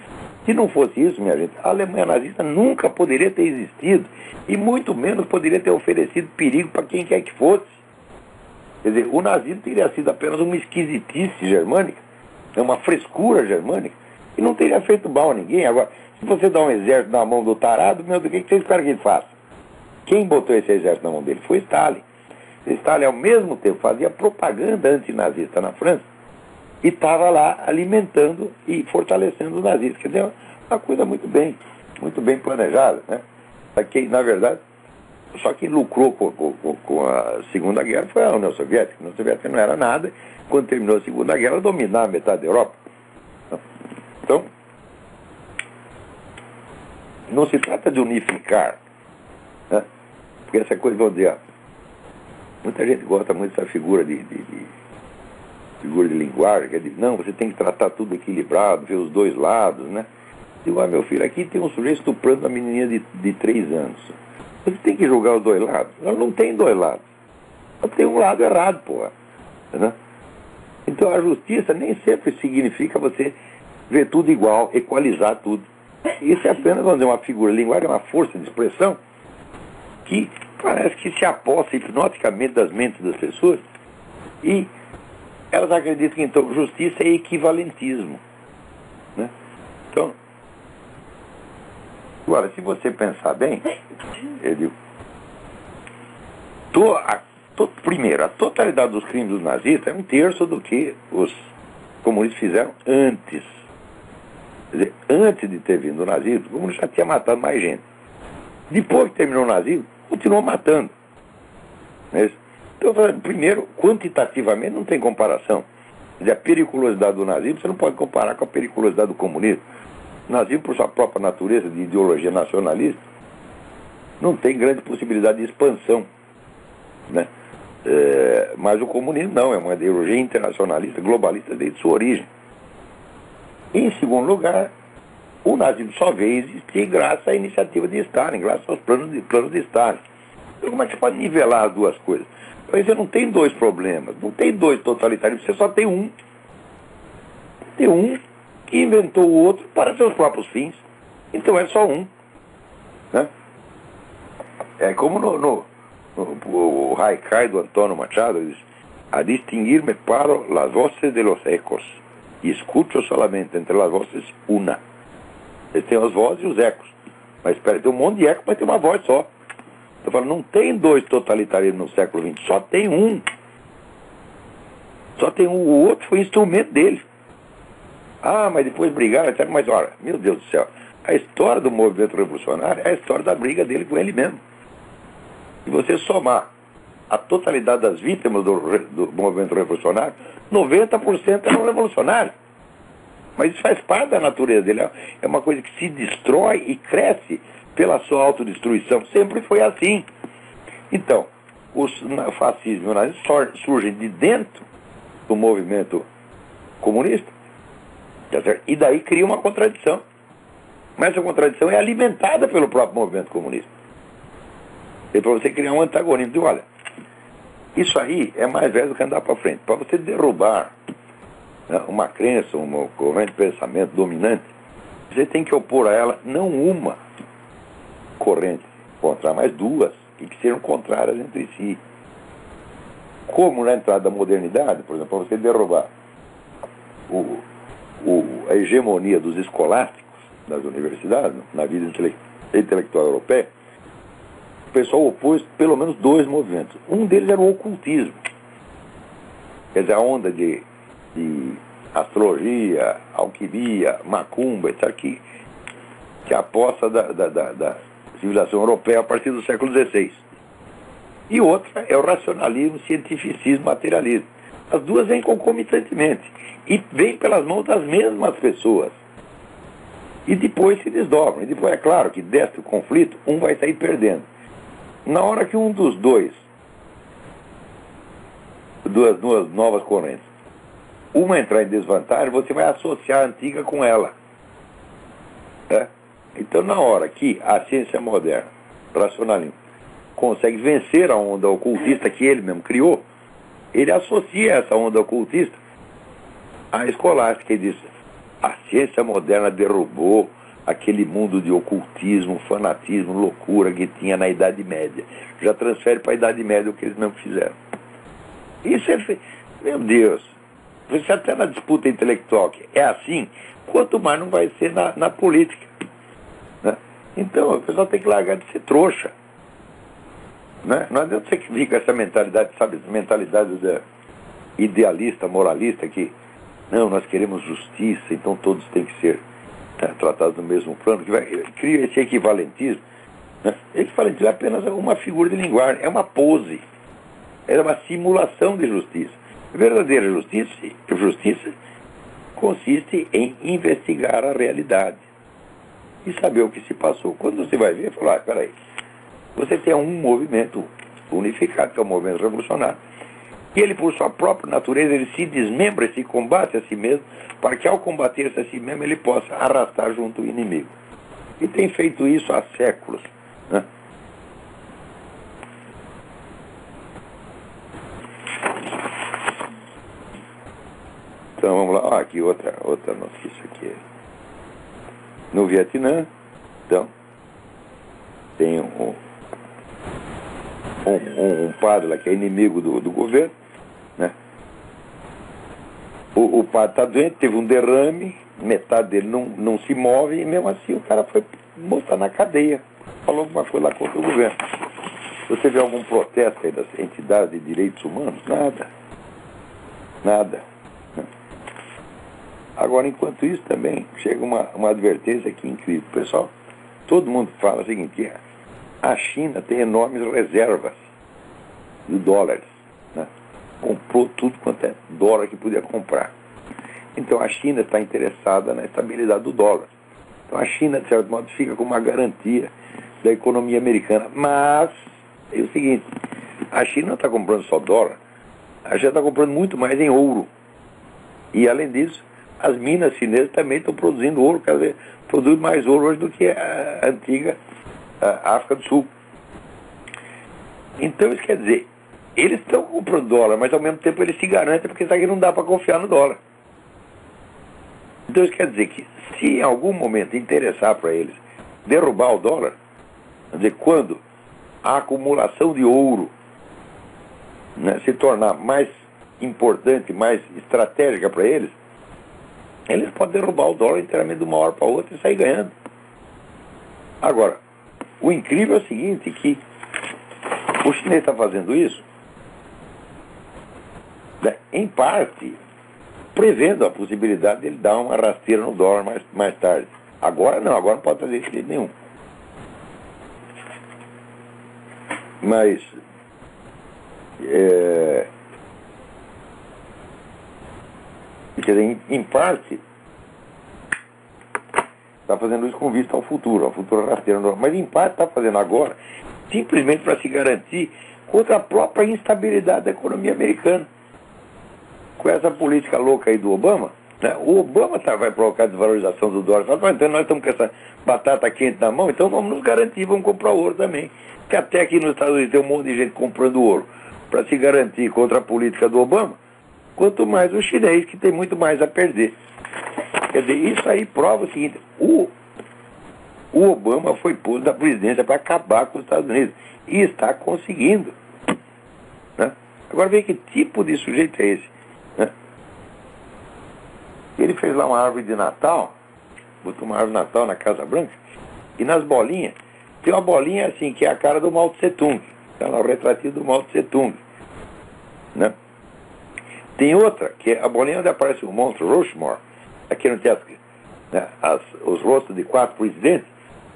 Se não fosse isso, minha gente, a Alemanha nazista nunca poderia ter existido e muito menos poderia ter oferecido perigo para quem quer que fosse. Quer dizer, o nazismo teria sido apenas uma esquisitice germânica, uma frescura germânica, e não teria feito mal a ninguém. Agora, se você dá um exército na mão do tarado, meu Deus, o que você espera que ele faça? Quem botou esse exército na mão dele foi Stalin. Stalin, ao mesmo tempo, fazia propaganda antinazista na França e estava lá alimentando e fortalecendo os nazistas. Quer dizer, uma coisa muito bem planejada, né? Na verdade, só quem lucrou com a Segunda Guerra foi a União Soviética. A União Soviética não era nada. Quando terminou a Segunda Guerra, dominava metade da Europa. Então, não se trata de unificar, né? Porque essa coisa, vamos dizer, muita gente gosta muito dessa figura de linguagem, que é de, não, você tem que tratar tudo equilibrado, ver os dois lados, né? Digo, meu filho, aqui tem um sujeito estuprando uma menininha de 3 anos. Você tem que julgar os dois lados. Não tem dois lados. Só tem um lado errado, porra. Né? Então a justiça nem sempre significa você ver tudo igual, equalizar tudo. Isso é apenas, vamos dizer, uma figura de linguagem, uma força de expressão que parece que se aposta hipnoticamente das mentes das pessoas e elas acreditam que, então, justiça é equivalentismo. Né? Então, agora, se você pensar bem, eu digo, primeiro, a totalidade dos crimes dos nazistas é 1/3 do que os comunistas fizeram antes. Quer dizer, antes de ter vindo o nazismo, o comunismo já tinha matado mais gente. Depois que terminou o nazismo, continuou matando. Não é isso? Então, primeiro, quantitativamente não tem comparação. Quer dizer, a periculosidade do nazismo você não pode comparar com a periculosidade do comunismo. O nazismo, por sua própria natureza de ideologia nacionalista, não tem grande possibilidade de expansão. Né? Mas o comunismo não, é uma ideologia internacionalista, globalista desde sua origem. Em segundo lugar, o nazismo só veio existir graças à iniciativa de Stalin, graças aos planos de Stalin. Então, como é que você pode nivelar as duas coisas? Você não tem dois problemas, não tem dois totalitarismos, você só tem um. Tem um que inventou o outro para seus próprios fins. Então é só um. Né? É como o Haikai do Antônio Machado diz: a distinguir-me paro las voces de los ecos e escuto solamente entre las voces una. Eles têm as vozes e os ecos. Mas espera, tem um monte de eco, mas tem uma voz só. Eu falo, não tem dois totalitarismos no século XX, só tem um. Só tem um, o outro foi instrumento dele. Ah, mas depois brigaram, etc. Mas olha, meu Deus do céu, a história do movimento revolucionário é a história da briga dele com ele mesmo. Se você somar a totalidade das vítimas do movimento revolucionário, 90% eram revolucionários. Mas isso faz parte da natureza dele. É uma coisa que se destrói e cresce pela sua autodestruição. Sempre foi assim. Então, o fascismo e o nazismo surgem de dentro do movimento comunista, tá certo? E daí cria uma contradição. Mas essa contradição é alimentada pelo próprio movimento comunista. E para você criar um antagonismo, de olha, isso aí é mais velho do que andar para frente. Para você derrubar, né, uma crença, uma corrente de pensamento dominante, você tem que opor a ela não uma corrente contrária, mas duas, que sejam contrárias entre si. Como na entrada da modernidade, por exemplo, para você derrubar a hegemonia dos escolásticos das universidades, na vida intelectual europeia, o pessoal opôs pelo menos dois movimentos. Um deles era o ocultismo. Quer dizer, a onda de astrologia, alquimia, macumba, etc., que é a aposta da civilização europeia a partir do século XVI. E outra é o racionalismo, cientificismo, materialismo. As duas vêm concomitantemente e vêm pelas mãos das mesmas pessoas. E depois se desdobram. E depois é claro que deste conflito, um vai sair perdendo. Na hora que um dos dois duas novas correntes. Uma entrar em desvantagem, você vai associar a antiga com ela. Né? Então, na hora que a ciência moderna, racionalismo, consegue vencer a onda ocultista que ele mesmo criou, ele associa essa onda ocultista à escolástica e diz: a ciência moderna derrubou aquele mundo de ocultismo, fanatismo, loucura que tinha na Idade Média. Já transfere para a Idade Média o que eles mesmo fizeram. Isso é... Meu Deus! Você até na disputa intelectual que é assim, quanto mais não vai ser na política. Né? Então, o pessoal tem que largar de ser trouxa. Né? Não adianta você que fica essa mentalidade, sabe, mentalidade idealista, moralista, que não, nós queremos justiça, então todos têm que ser tratados no mesmo plano, que cria esse equivalentismo. Né? Equivalentismo é apenas uma figura de linguagem, é uma pose, é uma simulação de justiça. A verdadeira justiça consiste em investigar a realidade e saber o que se passou. Quando você vai ver, falar, peraí, você tem um movimento unificado, que é o movimento revolucionário, e ele, por sua própria natureza, ele se desmembra, se combate a si mesmo, para que ao combater-se a si mesmo, ele possa arrastar junto o inimigo. E tem feito isso há séculos. Né? Então vamos lá, aqui outra notícia aqui. No Vietnã, então, tem um padre lá que é inimigo do governo, né? O padre está doente, teve um derrame, metade dele não se move, e mesmo assim o cara foi botar na cadeia, falou alguma coisa lá contra o governo. Você vê algum protesto aí das entidades de direitos humanos? Nada. Agora, enquanto isso também, chega uma advertência aqui incrível. Pessoal, todo mundo fala o seguinte: a China tem enormes reservas de dólares. Né? Comprou tudo quanto é dólar que podia comprar. Então a China está interessada na estabilidade do dólar. Então a China, de certo modo, fica com uma garantia da economia americana. Mas é o seguinte: a China não está comprando só dólar, a China está comprando muito mais em ouro. E além disso, as minas chinesas também estão produzindo ouro, quer dizer, produzem mais ouro hoje do que a antiga África do Sul. Então isso quer dizer, eles estão comprando dólar, mas ao mesmo tempo eles se garantem, porque sabe que não dá para confiar no dólar. Então isso quer dizer que se em algum momento interessar para eles derrubar o dólar, quer dizer, quando a acumulação de ouro, né, se tornar mais importante, mais estratégica para eles podem derrubar o dólar inteiramente de uma hora para outra e sair ganhando. Agora, o incrível é o seguinte, que o chinês está fazendo isso, né, em parte, prevendo a possibilidade de ele dar uma rasteira no dólar mais tarde. Agora não pode fazer isso de jeito nenhum. Mas, quer dizer, em parte, está fazendo isso com vista ao futuro rasteira no dólar. Mas em parte está fazendo agora, simplesmente para se garantir contra a própria instabilidade da economia americana. Com essa política louca aí do Obama, né? O Obama vai provocar a desvalorização do dólar. Fala, então nós estamos com essa batata quente na mão, então vamos nos garantir, vamos comprar ouro também. Porque até aqui nos Estados Unidos tem um monte de gente comprando ouro para se garantir contra a política do Obama, quanto mais o chinês, que tem muito mais a perder. Quer dizer, isso aí prova o seguinte: o Obama foi posto na presidência para acabar com os Estados Unidos, e está conseguindo. Né? Agora vê que tipo de sujeito é esse. Né? Ele fez lá uma árvore de Natal, botou uma árvore de Natal na Casa Branca, e nas bolinhas, tem uma bolinha assim, que é a cara do Mao Tse Tung. Está lá o retratinho do Mao Tse Tung. Né? Tem outra, que é a bolinha onde aparece o monstro Rushmore, aqui no teatro, né? Os rostos de 4 presidentes,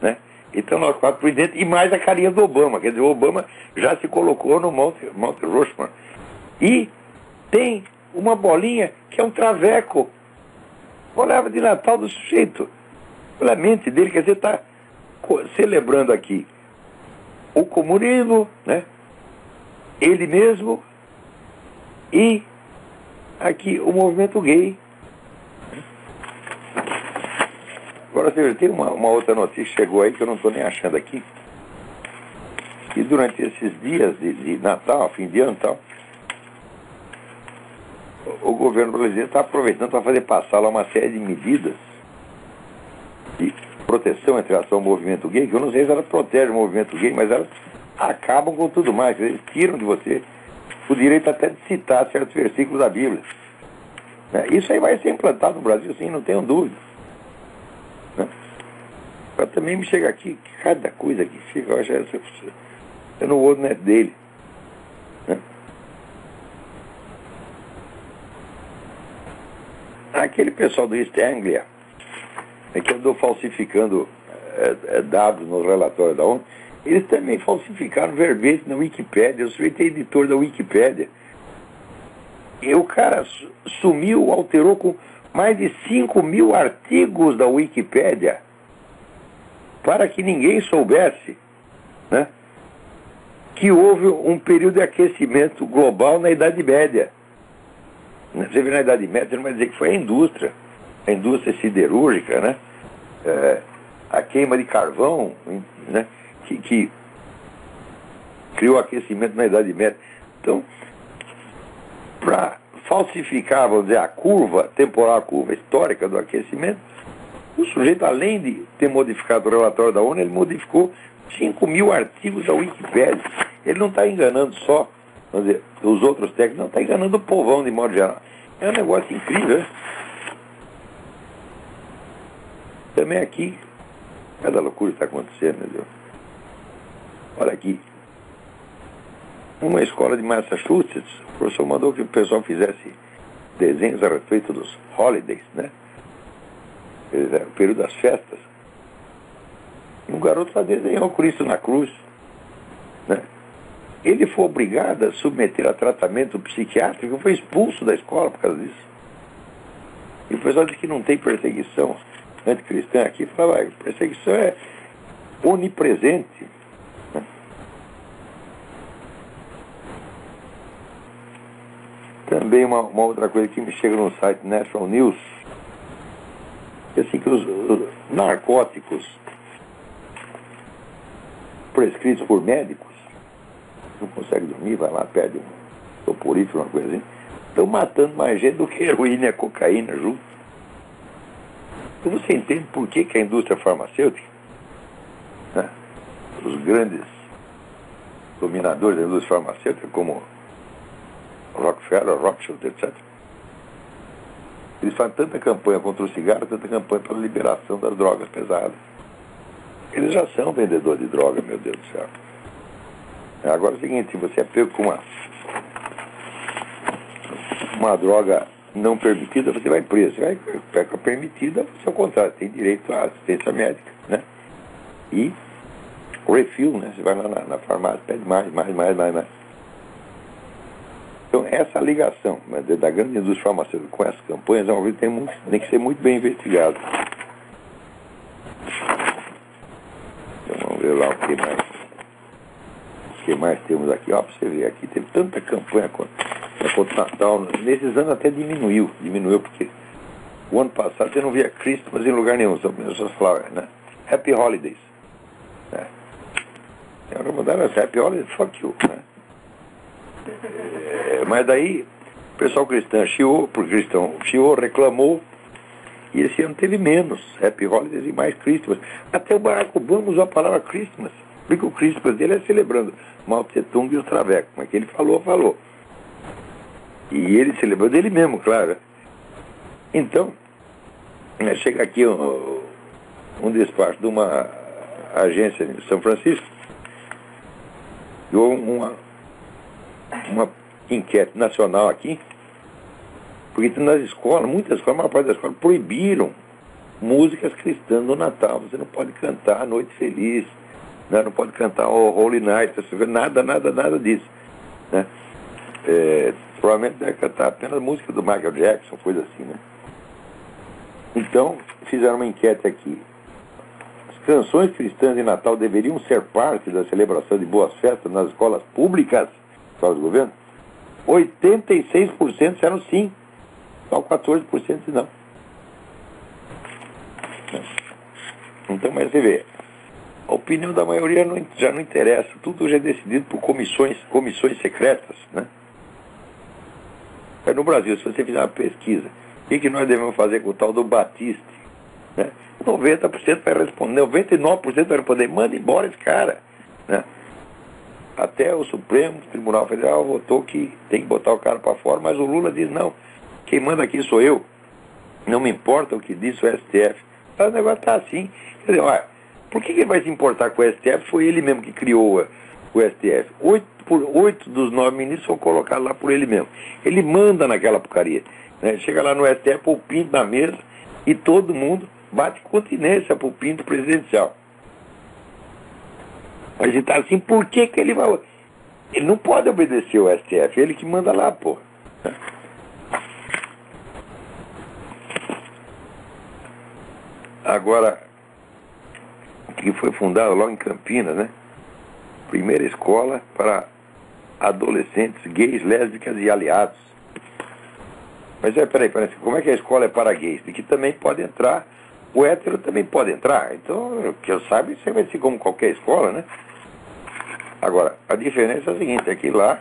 né? Então nós 4 presidentes, e mais a carinha do Obama, quer dizer, o Obama já se colocou no Monte Rushmore. E tem uma bolinha que é um traveco, olhava de Natal do sujeito. Olha a mente dele, quer dizer, está celebrando aqui o comunismo, né? Ele mesmo, E aqui o movimento gay. Agora, tem uma outra notícia que chegou aí que eu não estou nem achando aqui. Que durante esses dias de Natal, fim de ano e tal, o governo brasileiro está aproveitando para fazer passar lá uma série de medidas de proteção entre ação ao movimento gay, que eu não sei se elas protegem o movimento gay, mas elas acabam com tudo mais. Eles tiram de você o direito até de citar certos versículos da Bíblia. Isso aí vai ser implantado no Brasil, sim, não tenho dúvida. Mas também me chega aqui, cada coisa que chega, eu acho essa, eu não olho, não é dele. Aquele pessoal do East Anglia, que andou falsificando dados no relatório da ONU, eles também falsificaram verbete na Wikipédia. Eu sou editor da Wikipédia. E o cara sumiu, alterou com mais de 5.000 artigos da Wikipédia para que ninguém soubesse, né, que houve um período de aquecimento global na Idade Média. Você vê, na Idade Média, você não vai dizer que foi a indústria siderúrgica, né? A queima de carvão, né? Que criou aquecimento na Idade Média. Então, para falsificar, vamos dizer, a curva temporal, a curva histórica do aquecimento, o sujeito, além de ter modificado o relatório da ONU, ele modificou 5.000 artigos da Wikipédia. Ele não está enganando só, vamos dizer, os outros técnicos, não, está enganando o povão de modo geral. É um negócio incrível, né? Também aqui, cada loucura está acontecendo, meu Deus. Olha aqui, uma escola de Massachusetts, o professor mandou que o pessoal fizesse desenhos a respeito dos holidays, né? O período das festas. E um garoto lá desenhou Cristo na cruz, né? Ele foi obrigado a submeter a tratamento psiquiátrico e foi expulso da escola por causa disso. E o pessoal diz que não tem perseguição anticristã aqui. Fala, perseguição é onipresente. Também uma outra coisa que me chega no site National News, é assim, que os narcóticos prescritos por médicos, não consegue dormir, vai lá, pede um soporífero, uma coisa assim, estão matando mais gente do que heroína e a cocaína junto. Então você entende por que a indústria farmacêutica, né, os grandes dominadores da indústria farmacêutica, como Rockefeller, Rothschild, etc., eles fazem tanta campanha contra o cigarro, tanta campanha para a liberação das drogas pesadas. Eles já são vendedores de droga, meu Deus do céu. Agora é o seguinte, se você é pego com uma droga não permitida, você vai preso. Você vai pega a permitida, você ao contrário, tem direito à assistência médica, né? E refill, né? Você vai lá na farmácia, pede mais. Então, essa ligação, né, da grande indústria farmacêutica com essas campanhas é uma coisa que tem que ser muito bem investigado. Então, vamos ver lá o que mais temos aqui. Ó, para você ver, aqui teve tanta campanha contra o Natal. Nesses anos até diminuiu, porque o ano passado você não via Christmas em lugar nenhum, só pessoas falavam, né? Happy Holidays. Né? Agora mudaram essa Happy Holidays, fuck you, né? Mas daí o pessoal cristão chiou, reclamou, e esse ano teve menos Happy Holidays e mais Christmas. Até o Barack Obama usou a palavra Christmas, porque o Christmas dele é celebrando Mao Tse Tung e os travecos, mas que ele falou. E ele celebrou dele mesmo, claro. Então, chega aqui um despacho de uma agência em São Francisco, deu uma enquete nacional aqui, porque nas escolas, muitas escolas, a maior parte das escolas proibiram músicas cristãs no Natal. Você não pode cantar Noite Feliz, né? Não pode cantar Holy Night, nada disso, né? Provavelmente deve cantar apenas música do Michael Jackson, coisa assim, né? Então, fizeram uma enquete aqui. As canções cristãs de Natal deveriam ser parte da celebração de boas festas nas escolas públicas, escolas do governo? 86% disseram sim, só 14% não. Então, mas você vê, a opinião da maioria já não interessa, tudo já é decidido por comissões secretas, né? No Brasil, se você fizer uma pesquisa, o que nós devemos fazer com o tal do Batiste? Né? 90% vai responder, 99% vai responder, manda embora esse cara. Né? Até o Supremo Tribunal Federal votou que tem que botar o cara para fora, mas o Lula diz, não, quem manda aqui sou eu, não me importa o que diz o STF. Mas o negócio está assim. Quer dizer, olha, por que ele vai se importar com o STF? Foi ele mesmo que criou o STF. 8 dos 9 ministros são colocados lá por ele mesmo. Ele manda naquela porcaria. Né? Chega lá no STF, põe o pinto na mesa e todo mundo bate continência pro pinto presidencial. Mas ele tá assim, por que ele vai... Ele não pode obedecer o STF, ele que manda lá, pô. Agora, que foi fundado lá em Campinas, né? Primeira escola para adolescentes gays, lésbicas e aliados. Mas peraí, como é que a escola é para gays? E que também pode entrar, o hétero também pode entrar. Então, o que eu saiba, isso vai ser como qualquer escola, né? Agora, a diferença é a seguinte, é que lá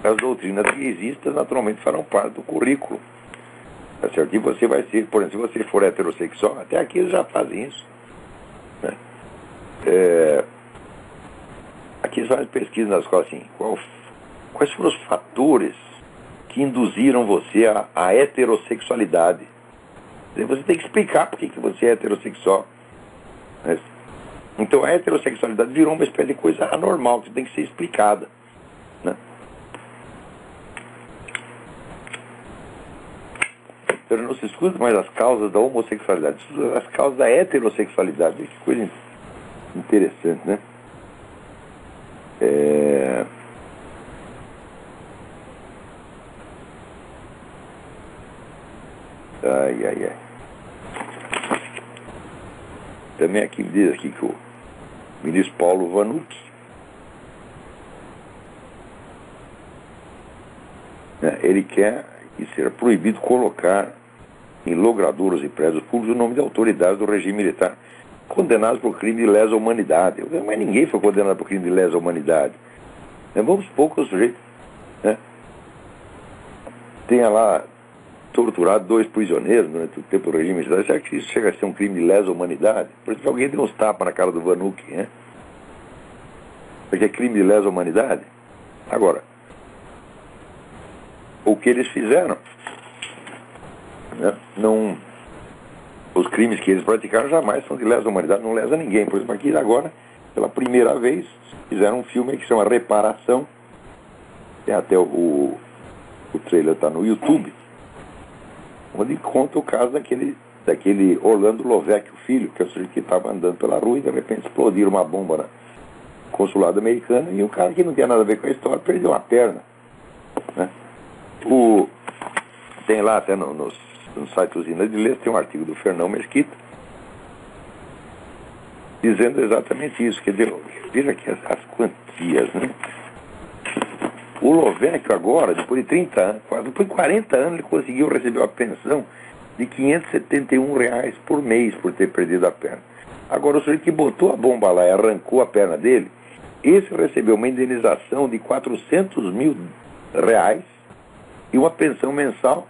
as doutrinas gaysistas naturalmente farão parte do currículo. Tá certo? E você vai ser, por exemplo, se você for heterossexual, até aqui eles já fazem isso. Né? Aqui são as pesquisas na escola assim, quais foram os fatores que induziram você à heterossexualidade? Você tem que explicar por que você é heterossexual. Né? Então a heterossexualidade virou uma espécie de coisa anormal, que tem que ser explicada. Né? Então não se escuta mais as causas da homossexualidade, as causas da heterossexualidade. Que coisa interessante, né? Ai. Também aqui diz aqui que o ministro Paulo Vanucci, né, ele quer que seja proibido colocar em logradouros e prédios públicos o nome de autoridades do regime militar condenados por crime de lesa humanidade. Mas ninguém foi condenado por crime de lesa humanidade. Vamos pouco o sujeito, né, tenha lá torturado 2 prisioneiros durante o tempo do regime militar. Será que isso chega a ser um crime de lesa humanidade? Por exemplo, alguém deu uns tapas na cara do Vanucci, né? Porque é crime de lesa humanidade. Agora, o que eles fizeram, né, os crimes que eles praticaram jamais são de lesa humanidade, não lesa ninguém. Por exemplo, aqui agora, pela primeira vez, fizeram um filme que se chama Reparação, e até o trailer está no YouTube, onde conta o caso daquele Orlando Lovec, o filho, que é o sujeito que estava andando pela rua e de repente explodiram uma bomba no consulado americano e o cara que não tinha nada a ver com a história perdeu uma perna. Né? Tem lá até no site Usina de Letras, tem um artigo do Fernão Mesquita dizendo exatamente isso. Quer dizer, veja aqui as quantias, né? O Lovec agora, depois de 30 anos, depois de 40 anos, ele conseguiu receber uma pensão de R$571 por mês por ter perdido a perna. Agora, o sujeito que botou a bomba lá e arrancou a perna dele, esse recebeu uma indenização de R$400 mil e uma pensão mensal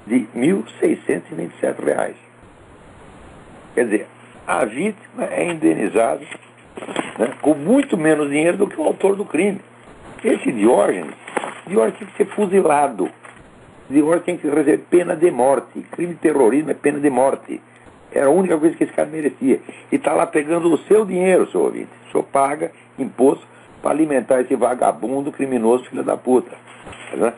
de R$1.627. Quer dizer, a vítima é indenizada, né, com muito menos dinheiro do que o autor do crime. Esse Diógenes tem que ser fuzilado. Diógenes tem que receber pena de morte. Crime de terrorismo é pena de morte. Era a única coisa que esse cara merecia. E está lá pegando o seu dinheiro, seu ouvinte. O senhor paga imposto para alimentar esse vagabundo criminoso, filho da puta. Né?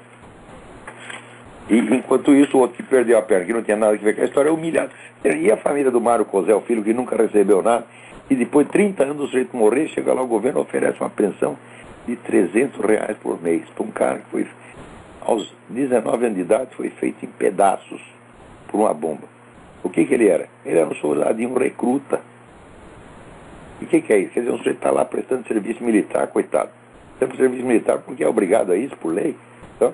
E enquanto isso, o outro que perdeu a perna, que não tinha nada a ver com a história, é humilhado. E a família do Mário Cosé, o filho que nunca recebeu nada, e depois de 30 anos do sujeito morrer, chega lá o governo oferece uma pensão de R$300 por mês para um cara que foi, aos 19 anos de idade, foi feito em pedaços por uma bomba. O que ele era? Ele era um soldadinho recruta. E o que é isso? Quer dizer, um sujeito está lá prestando serviço militar, coitado. Sempre serviço militar porque é obrigado a isso por lei. Então,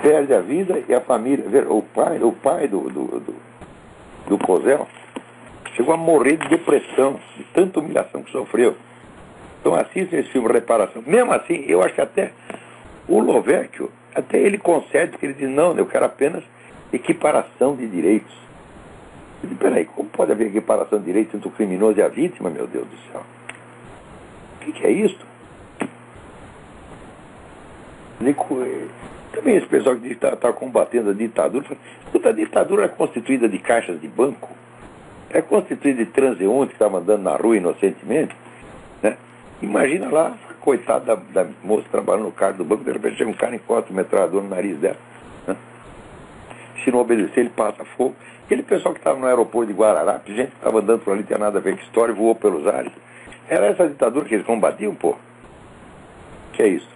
perde a vida e a família. O pai do Cosel chegou a morrer de depressão, de tanta humilhação que sofreu. Então assistam esse filme Reparação. Mesmo assim, eu acho que até o Lovecchio, até ele concede, porque ele diz, não, eu quero apenas equiparação de direitos. Eu digo, peraí, como pode haver equiparação de direitos entre o criminoso e a vítima, meu Deus do céu? O que é isso? Também esse pessoal que diz que está combatendo a ditadura. A ditadura é constituída de caixas de banco, é constituída de transeunte que estava andando na rua inocentemente, né? Imagina lá, coitada da moça trabalhando no carro do banco, de repente chega um cara e encosta o metralhador no nariz dela, né? Se não obedecer, ele passa fogo. Aquele pessoal que estava no aeroporto de Guararapes, gente que estava andando por ali, não tinha nada a ver com história, voou pelos ares. Era essa ditadura que eles combatiam, pô. Que é isso?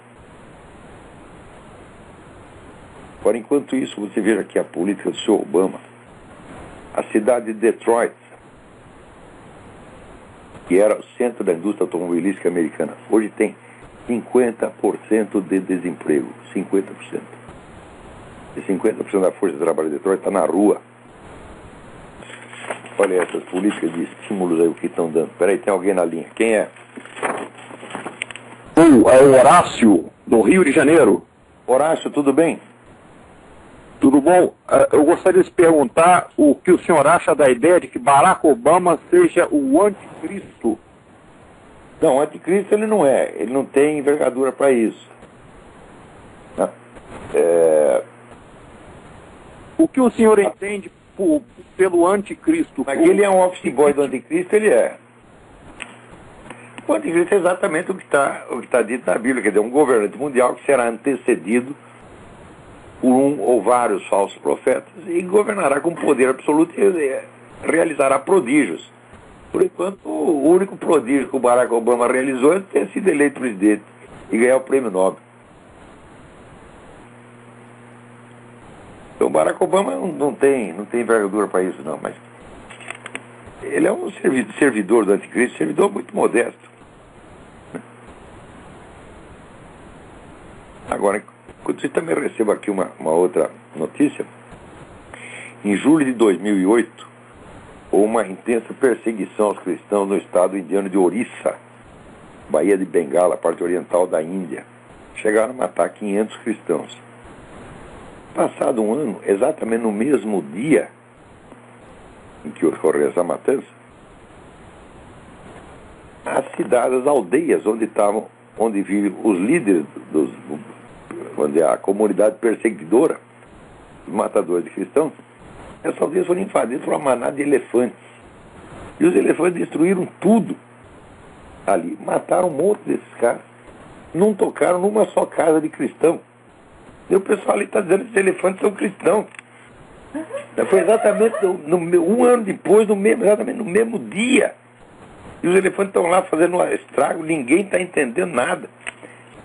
Agora, enquanto isso, você veja aqui a política do senhor Obama. A cidade de Detroit, que era o centro da indústria automobilística americana, hoje tem 50% de desemprego. 50%. E 50% da força de trabalho de Detroit está na rua. Olha essas políticas de estímulos aí, o que estão dando. Peraí, tem alguém na linha. Quem é? É o Horácio, do Rio de Janeiro. Horácio, tudo bem? Tudo bom? Eu gostaria de perguntar o que o senhor acha da ideia de que Barack Obama seja o anticristo. Não, o anticristo ele não é. Ele não tem envergadura para isso. O que o senhor entende pelo anticristo? Mas ele é um office boy do anticristo, ele é. O anticristo é exatamente o que está dito na Bíblia, quer dizer, um governante mundial que será antecedido por um ou vários falsos profetas e governará com poder absoluto e realizará prodígios. Por enquanto, o único prodígio que o Barack Obama realizou é ter sido eleito presidente e ganhar o prêmio Nobel. Então, o Barack Obama não tem envergadura para isso, não, mas ele é um servidor do anticristo, servidor muito modesto. Agora, enquanto você também recebo aqui uma outra notícia, em julho de 2008, houve uma intensa perseguição aos cristãos no estado indiano de Orissa, Baía de Bengala, parte oriental da Índia. Chegaram a matar 500 cristãos. Passado um ano, exatamente no mesmo dia em que ocorreu essa matança, as cidades, as aldeias onde vivem os líderes onde a comunidade perseguidora, os matadores de cristãos, essas aldeias foram invadidas por uma manada de elefantes. E os elefantes destruíram tudo ali. Mataram um monte desses caras. Não tocaram numa só casa de cristão. E o pessoal ali está dizendo que os elefantes são cristãos. Foi exatamente um ano depois, exatamente no mesmo dia. E os elefantes estão lá fazendo um estrago, ninguém está entendendo nada.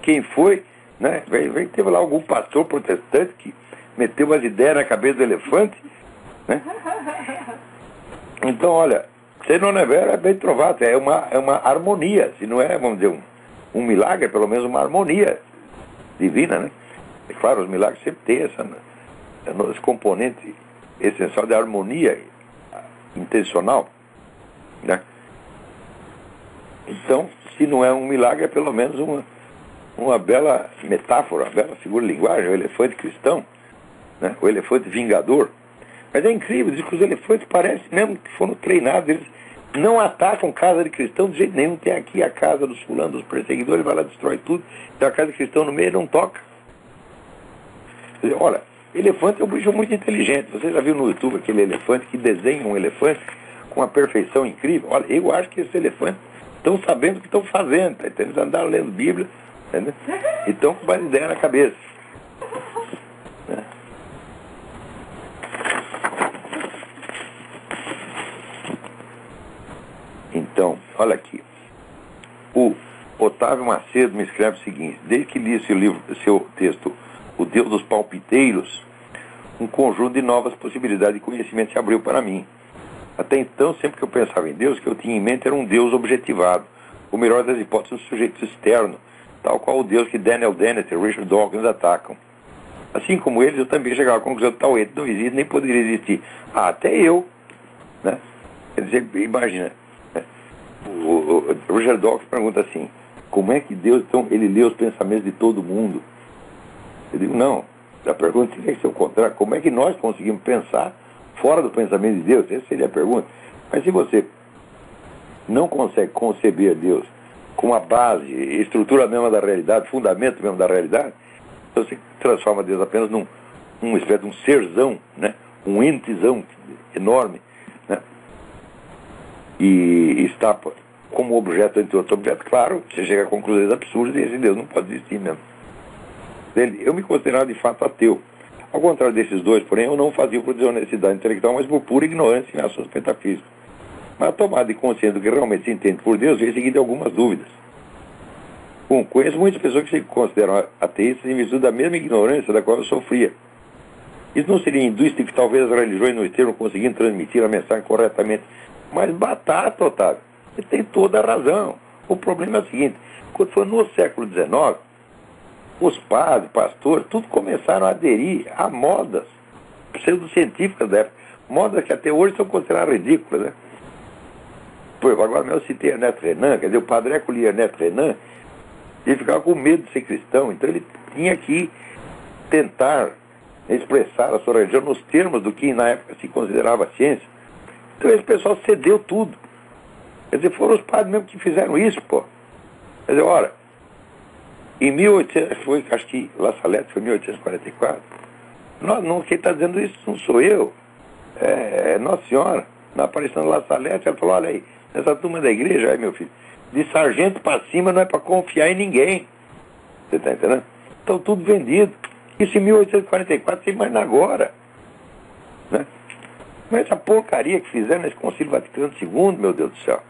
Quem foi, né? Teve lá algum pastor protestante que meteu umas ideias na cabeça do elefante, né? Então, olha, se não é vero, é bem trovado, é uma harmonia, se não é, vamos dizer, um milagre, é pelo menos uma harmonia divina, né? É claro, os milagres sempre têm esse componente essencial de harmonia intencional, né? Então, se não é um milagre, é pelo menos uma bela metáfora, uma bela figura de linguagem, o elefante cristão, né? O elefante vingador. Mas é incrível, diz que os elefantes parecem mesmo que foram treinados, eles não atacam casa de cristão de jeito nenhum. Tem aqui a casa dos fulanos, dos perseguidores, vai lá, destrói tudo, tem a casa de cristão no meio e não toca. Quer dizer, olha, elefante é um bicho muito inteligente. Você já viu no YouTube aquele elefante que desenha um elefante com uma perfeição incrível? Olha, eu acho que esses elefantes estão sabendo o que estão fazendo, tá? Eles andaram lendo Bíblia, entendeu? E estão com uma ideia na cabeça. Né? Então, olha aqui. O Otávio Macedo me escreve o seguinte: desde que li seu texto, O Deus dos Palpiteiros, um conjunto de novas possibilidades de conhecimento se abriu para mim. Até então, sempre que eu pensava em Deus, o que eu tinha em mente era um Deus objetivado. O melhor das hipóteses, um sujeito externo, tal qual o Deus que Daniel Dennett e Richard Dawkins atacam. Assim como eles, eu também chegava à conclusão que tal ente não existe, nem poderia existir. Até eu, né? Quer dizer, imagina, né? O Richard Dawkins pergunta assim, como é que Deus, então, ele lê os pensamentos de todo mundo? Eu digo, não, a pergunta teria que ser o contrário, como é que nós conseguimos pensar fora do pensamento de Deus? Essa seria a pergunta. Mas se você não consegue conceber Deus com a base, estrutura mesma da realidade, fundamento mesmo da realidade, então você transforma Deus apenas num espécie de um serzão, né? Um entezão enorme, né? E está como objeto entre outros objetos. Claro, você chega a conclusões absurdas e esse Deus não pode existir mesmo. Eu me considerava de fato ateu. Ao contrário desses dois, porém, eu não fazia por desonestidade intelectual, mas por pura ignorância em assuntos metafísicos. Mas a tomada de consciência do que realmente se entende por Deus veio seguindo algumas dúvidas. Bom, conheço muitas pessoas que se consideram ateístas em virtude da mesma ignorância da qual eu sofria. Isso não seria indústria que talvez as religiões não estejam conseguindo transmitir a mensagem corretamente. Mas batata, Otávio, você tem toda a razão. O problema é o seguinte, quando foi no século XIX, os padres, pastores, tudo começaram a aderir a modas pseudocientíficas da época. Modas que até hoje são consideradas ridículas, né? Por exemplo, agora eu citei Ernest Renan, quer dizer, o Padre Eco lia Ernest Renan, ele ficava com medo de ser cristão, então ele tinha que tentar expressar a sua religião nos termos do que na época se considerava ciência. Então esse pessoal cedeu tudo. Quer dizer, foram os padres mesmo que fizeram isso, pô. Quer dizer, ora, em 1800, acho que La Salette foi em 1844, quem está dizendo isso não sou eu, é Nossa Senhora. Na aparição de La Salette, ela falou, olha aí, essa turma da igreja, aí meu filho, de sargento para cima não é para confiar em ninguém. Você está entendendo? Então tudo vendido. Isso em 1844, você imagina agora. Né? Mas essa porcaria que fizeram nesse Concílio Vaticano II, meu Deus do céu,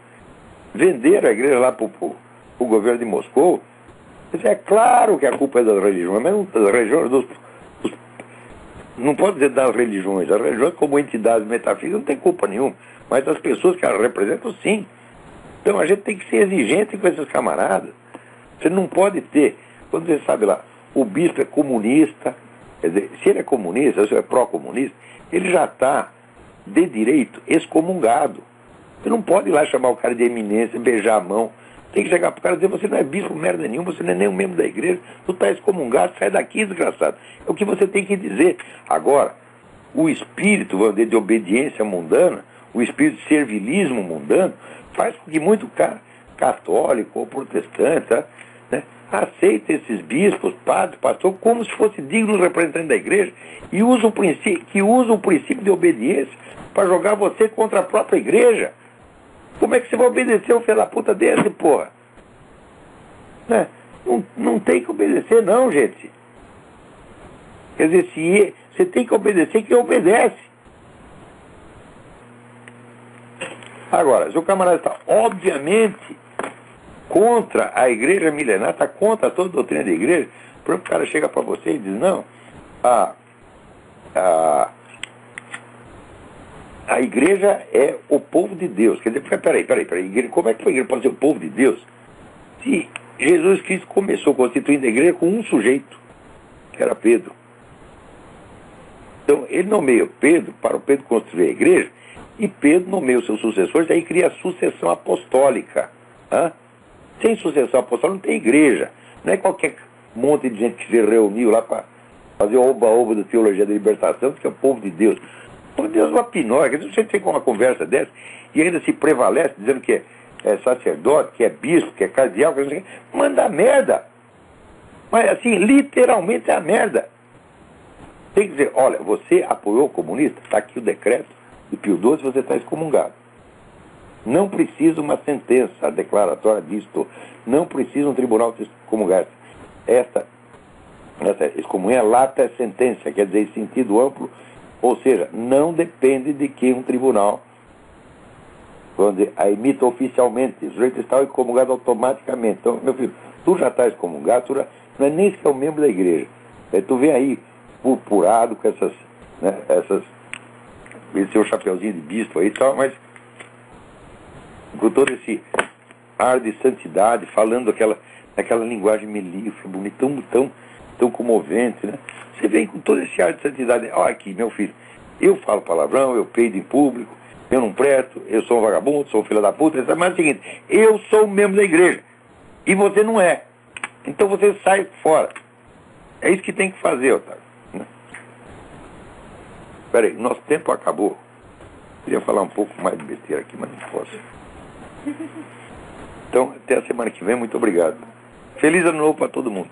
venderam a igreja lá para o governo de Moscou. É claro que a culpa é das religiões, mas não das religiões, não pode dizer das religiões. As religiões, como entidades metafísicas, não tem culpa nenhuma. Mas as pessoas que elas representam, sim. Então a gente tem que ser exigente com esses camaradas. Você não pode ter, quando você sabe lá, o bispo é comunista, quer dizer, se ele é comunista, se ele é pró-comunista, ele já está, de direito, excomungado. Você não pode ir lá chamar o cara de eminência, beijar a mão. Tem que chegar para o cara e dizer, você não é bispo merda nenhuma, você não é nem um membro da igreja, tu está excomungado, sai daqui, desgraçado. É o que você tem que dizer. Agora, o espírito, vamos dizer, de obediência mundana, o espírito de servilismo mundano, faz com que muito cara católico ou protestante, né, aceita esses bispos, padres, pastores, como se fosse digno representante da igreja, e usa o princípio de obediência para jogar você contra a própria igreja. Como é que você vai obedecer um filho da puta desse, porra? Né? Não tem que obedecer, não, gente. Quer dizer, você tem que obedecer quem obedece. Agora, se o camarada está, obviamente, contra a igreja milenar, está contra toda a doutrina da igreja, por exemplo, o cara chega para você e diz, não, a igreja é o povo de Deus. Quer dizer, peraí, como é que a igreja pode ser o povo de Deus? Se Jesus Cristo começou constituindo a igreja com um sujeito, que era Pedro. Então, ele nomeia Pedro para o Pedro construir a igreja, e Pedro nomeia os seus sucessores, aí cria a sucessão apostólica. Sem sucessão apostólica não tem igreja. Não é qualquer monte de gente que se reuniu lá para fazer o oba-oba da teologia da libertação, que é o povo de Deus. O povo de Deus é uma pinóia. Você tem uma conversa dessa e ainda se prevalece dizendo que é sacerdote, que é bispo, que é cardeal, que não sei o quê. Manda merda. Mas assim, literalmente é a merda. Tem que dizer, olha, você apoiou o comunista? Está aqui o decreto de Pio XII, você está excomungado. Não precisa uma sentença declaratória disto. Não precisa um tribunal te excomungar. Essa excomunhão é lata sentença, quer dizer, em sentido amplo, ou seja, não depende de que um tribunal, quando a emita oficialmente, o sujeito está excomungado automaticamente. Então, meu filho, tu já está excomungado, tu já, não é nem sequer um membro da igreja. Tu vem aí purpurado com essas esse seu chapeuzinho de bispo aí e tal, mas com todo esse ar de santidade, falando aquela linguagem melíflua, bonita, tão comovente, né? Você vem com todo esse ar de santidade. Olha aqui, meu filho, eu falo palavrão, eu peido em público, eu não presto, eu sou um vagabundo, sou um filho da puta, mas é o seguinte, eu sou membro da igreja, e você não é. Então você sai fora. É isso que tem que fazer, Otávio. Peraí, nosso tempo acabou. Queria falar um pouco mais de besteira aqui, mas não posso. Então, até a semana que vem, muito obrigado. Feliz ano novo para todo mundo.